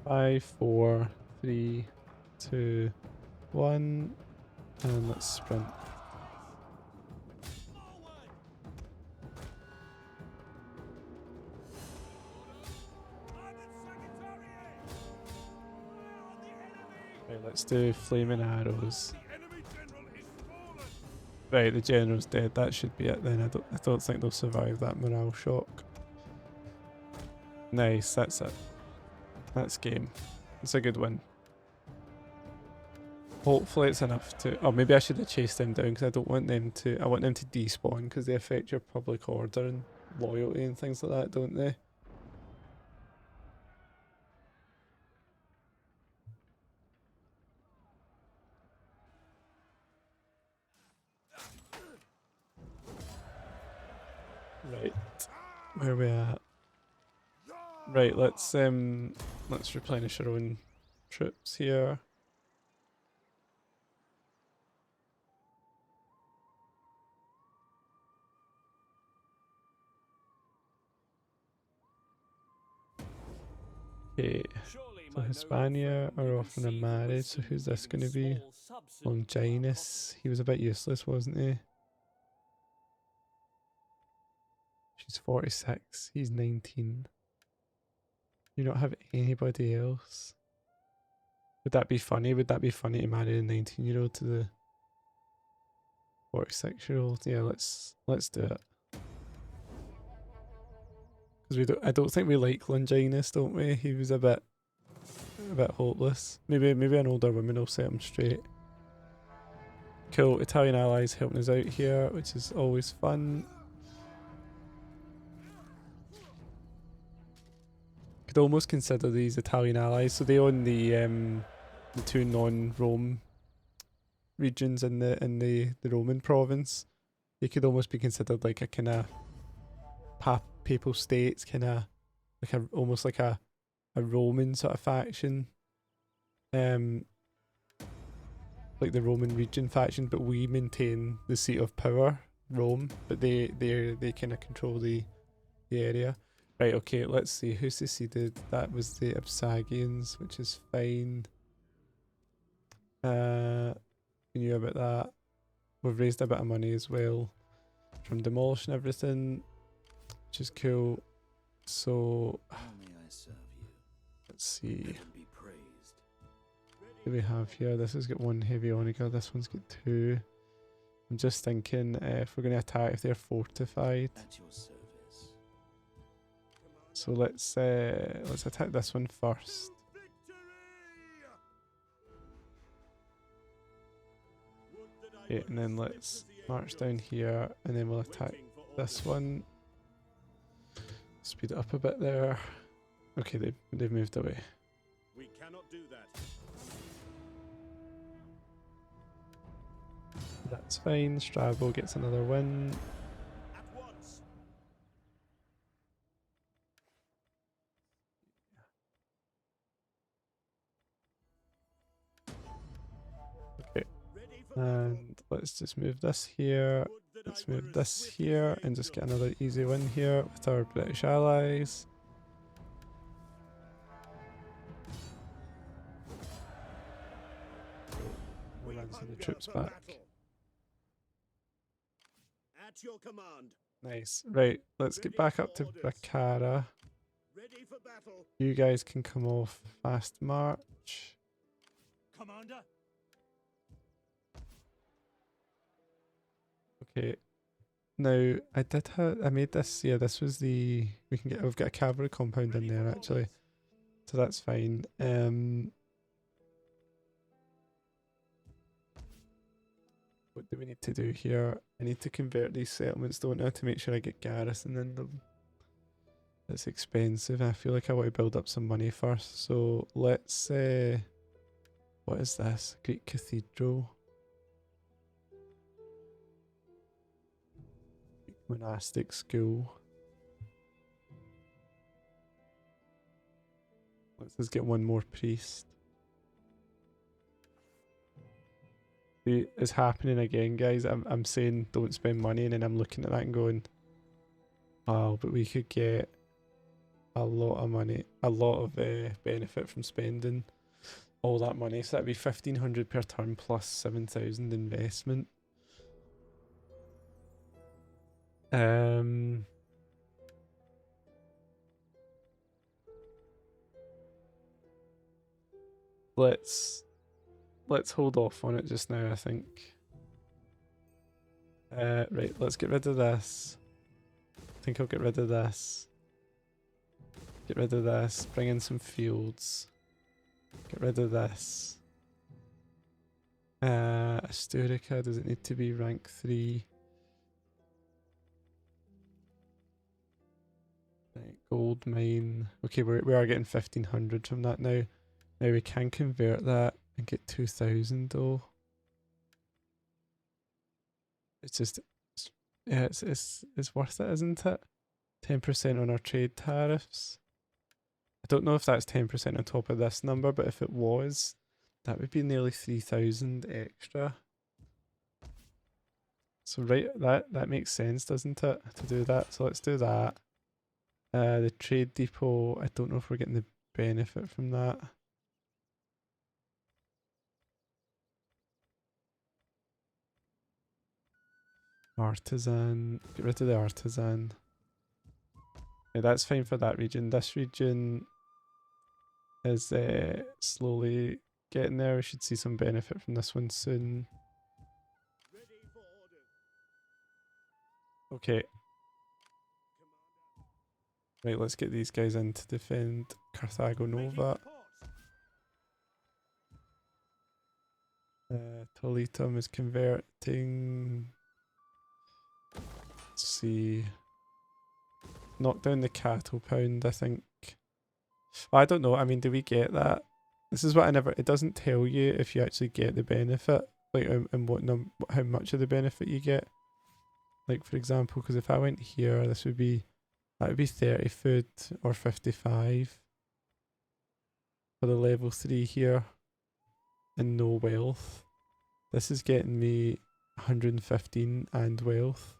5, 4, 3, 2, 1, and let's sprint. Right, let's do flaming arrows. The enemy general is fallen. Right, the general's dead. That should be it then. I don't think they'll survive that morale shock. Nice, that's it. That's game. It's a good win. Hopefully it's enough to... Oh, maybe I should have chased them down because I don't want them to... I want them to despawn because they affect your public order and loyalty and things like that, don't they? Right, where we at? Right, let's replenish our own troops here. Okay, so Hispania are offering a marriage, so who's this going to be? Longinus, he was a bit useless, wasn't he? She's 46, he's 19. You don't have anybody else? Would that be funny? Would that be funny to marry a 19-year-old to the 46-year-old? Yeah, let's do it. Because I don't think we like Longinus, don't we? He was a bit hopeless. Maybe an older woman will set him straight. Cool, Italian allies helping us out here, which is always fun. Could almost consider these Italian allies. So they own the two non-Rome regions in the Roman province. They could almost be considered like a kind of papal states, kind of like almost like a Roman sort of faction. Like the Roman region faction, but we maintain the seat of power, Rome, but they kind of control the area. Right, okay, let's see, who seceded? That was the Absagians, which is fine. We knew about that. We've raised a bit of money as well from demolishing everything, which is cool. So let's see. What do we have here? This has got one heavy onager, this one's got two. I'm just thinking if we're going to attack, if they're fortified. So let's attack this one first. Okay, and then let's march down here, and then we'll attack this one. Speed it up a bit there. Okay, they've moved away. We cannot do that. That's fine. Strabo gets another win. At once. Okay, and let's just move this here. Let's move this here and just get another easy win here with our British allies. We'll run some of the troops back. At your command. Nice. Right, let's get back up to Bracara. Ready for battle. You guys can come off fast march. Commander. Okay. Now I made this, yeah, this was we've got a cavalry compound in there actually. So that's fine. What do we need to do here? I need to convert these settlements, don't I, to make sure I get garrison in them. It's expensive. I feel like I want to build up some money first. So let's what is this? Greek cathedral. Monastic school. Let's just get one more priest. See, it's happening again, guys. I'm saying don't spend money, and then I'm looking at that and going, wow, but we could get a lot of money, a lot of benefit from spending all that money. So that'd be 1,500 per turn plus 7,000 investment. Let's hold off on it just now, I think. Right, let's get rid of this. I think I'll get rid of this. Get rid of this. Bring in some fields. Get rid of this. Asturica, does it need to be rank 3? Right, gold mine. Okay, we are getting 1,500 from that now. Now we can convert that and get 2,000 though. It's Yeah, it's worth it, isn't it? 10% on our trade tariffs. I don't know if that's 10% on top of this number, but if it was, that would be nearly 3,000 extra. So right, that makes sense, doesn't it, to do that? So let's do that. The trade depot, I don't know if we're getting the benefit from that. Artisan, get rid of the artisan. Yeah, that's fine for that region. This region is slowly getting there. We should see some benefit from this one soon. Okay. Right, let's get these guys in to defend Carthago Nova. Toletum is converting. Let's see. Knock down the cattle pound, I think. I don't know. I mean, do we get that? This is what I never. It doesn't tell you if you actually get the benefit, like, and how much of the benefit you get. Like, for example, because if I went here, that would be 30 food or 55 for the level 3 here, and no wealth. This is getting me 115 and wealth.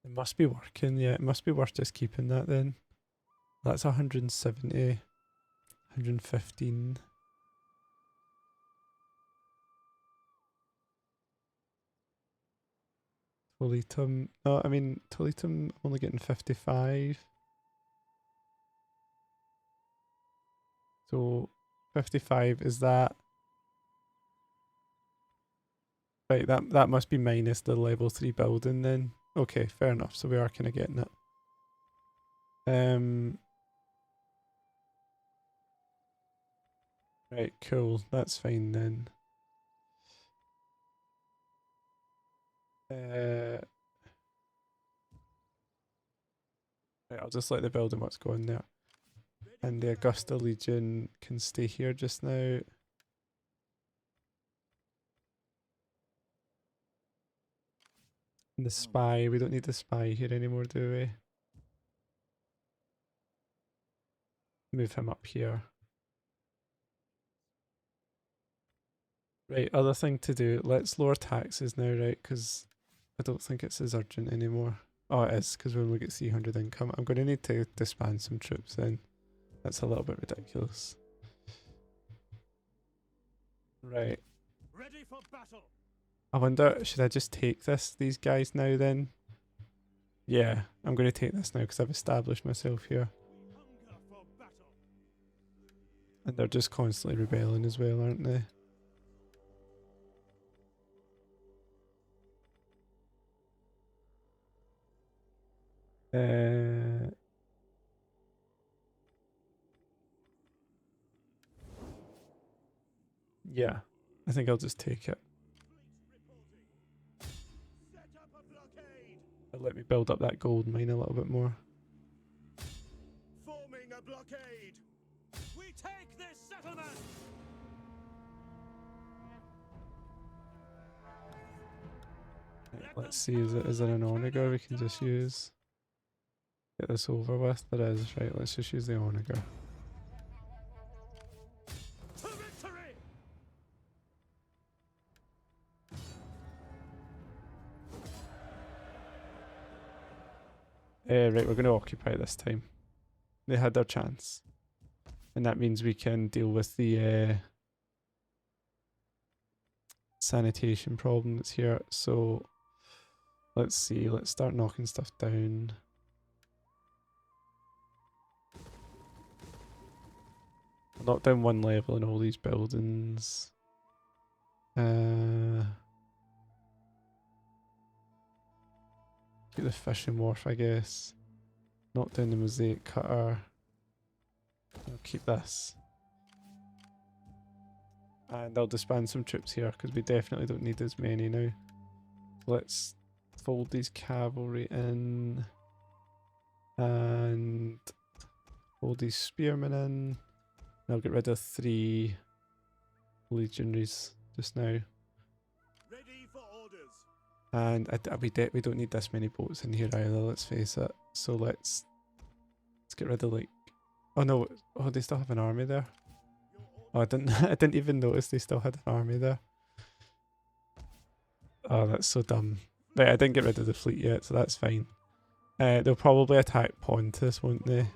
It must be working, yeah. It must be worth just keeping that then. That's 170, 115. Toletum. No, I mean, Toletum only getting 55. So 55 is that. Right, that must be minus the level 3 building then. Okay, fair enough. So we are kind of getting it. Right, cool. That's fine then. Right, I'll just let the building what's going there. And the Augusta Legion can stay here just now. And the spy, we don't need the spy here anymore, do we? Move him up here. Right, other thing to do, let's lower taxes now, right? Because I don't think it's as urgent anymore. Oh, it is, because we only get 300 income. I'm going to need to disband some troops then. That's a little bit ridiculous. Right. Ready for battle. I wonder, should I just take these guys now then? Yeah, I'm going to take this now because I've established myself here. Hunger for battle. And they're just constantly rebelling as well, aren't they? Yeah, I think I'll just take it. Set up a blockade. Let me build up that gold mine a little bit more. Forming a blockade. We take this settlement. Right, let's see, is there an onager we can just use? Get this over with. There is, right, let's just use the onager. To victory. Right, we're going to occupy this time. They had their chance. And that means we can deal with the sanitation problem that's here. So let's see, let's start knocking stuff down. I'll knock down one level in all these buildings. Get the fishing wharf, I guess. Knock down the mosaic cutter. I'll keep this. And I'll disband some troops here because we definitely don't need as many now. Let's fold these cavalry in. And fold these spearmen in. I'll get rid of 3 legionaries just now. And we don't need this many boats in here either, let's face it. So let's get rid of like... Oh no, oh they still have an army there. Oh, I didn't I didn't even notice they still had an army there. Oh, that's so dumb. Right, I didn't get rid of the fleet yet, so that's fine. They'll probably attack Pontus, won't they?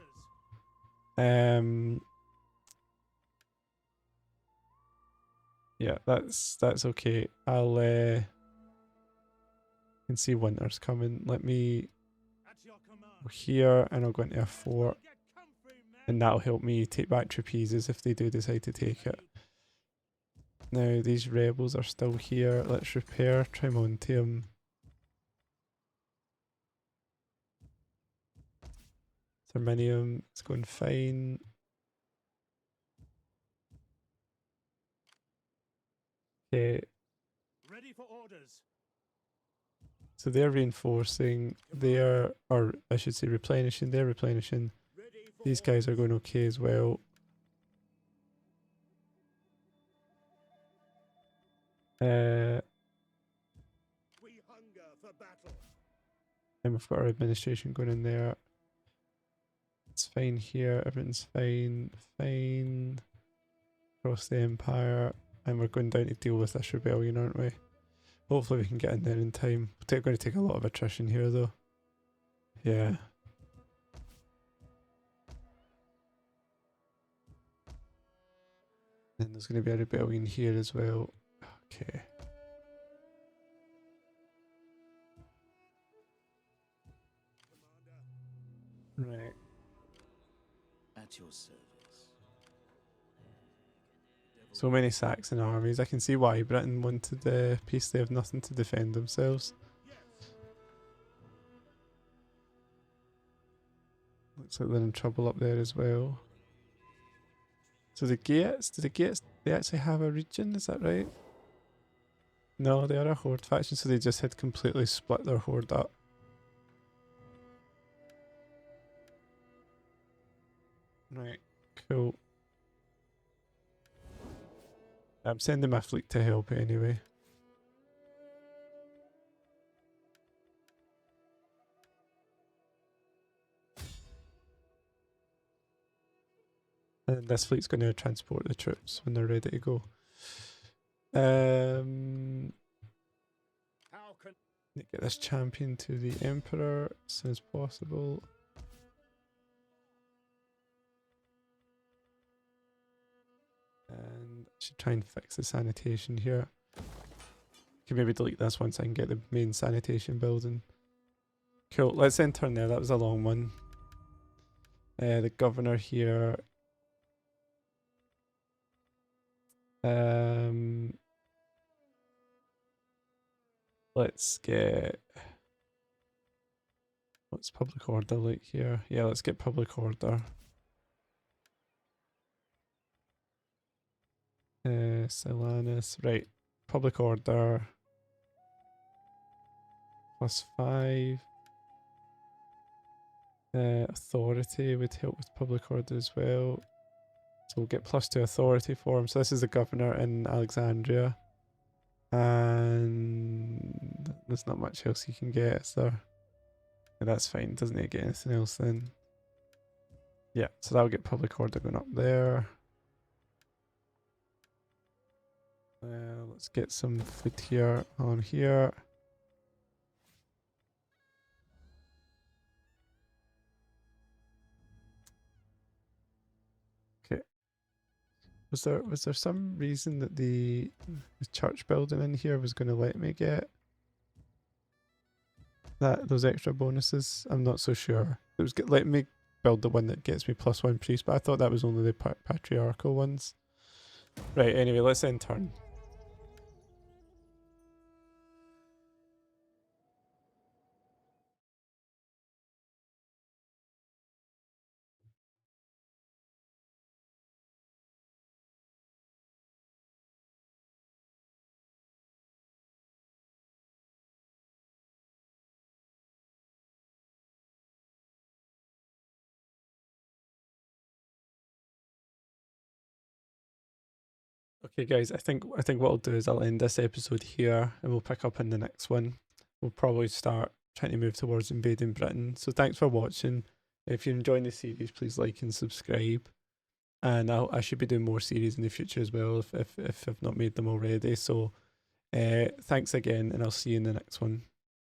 Yeah, that's okay. I'll can see winter's coming. Let me go here and I'll go into a fort. And that'll help me take back Trapezes if they do decide to take it. Now these rebels are still here. Let's repair Trimontium. Terminium, it's going fine. Okay. Ready for orders. So they're reinforcing, or I should say replenishing, they're replenishing. These guys are going okay as well. We hunger for battle. And we've got our administration going in there. It's fine here, everything's fine, fine. Across the Empire. And we're going down to deal with this rebellion, aren't we? Hopefully we can get in there in time. We're going to take a lot of attrition here though. Yeah. And there's going to be a rebellion here as well. Okay. Right. At your service. So many Saxon armies. I can see why Britain wanted the peace. They have nothing to defend themselves. Looks like they're in trouble up there as well. So the Geats, they actually have a region, is that right? No, they are a horde faction, so they just had completely split their horde up. Right, cool. I'm sending my fleet to help anyway. And this fleet's going to transport the troops when they're ready to go. Get this champion to the Emperor as soon as possible. And I should try and fix the sanitation here. Can maybe delete this once I can get the main sanitation building. Cool, let's end turn there. That was a long one. The governor here. Let's get... What's public order like here? Yeah, let's get public order. Silanus, right. Public order. +5. Authority would help with public order as well. So we'll get +2 authority for him. So this is the governor in Alexandria. And there's not much else you can get, is there? Yeah, that's fine. Doesn't need to get anything else then. Yeah, so that'll get public order going up there. Let's get some food here on here. Okay. Was there some reason that the church building in here was going to let me get those extra bonuses? I'm not so sure. It was letting me build the one that gets me +1 priest, but I thought that was only the patriarchal ones. Right, anyway, let's end turn. Okay guys, I think what I'll do is I'll end this episode here and we'll pick up in the next one. we'll probably start trying to move towards invading Britain. So thanks for watching. If you're enjoying the series, please like and subscribe. And I should be doing more series in the future as well if I've not made them already. So thanks again, and I'll see you in the next one.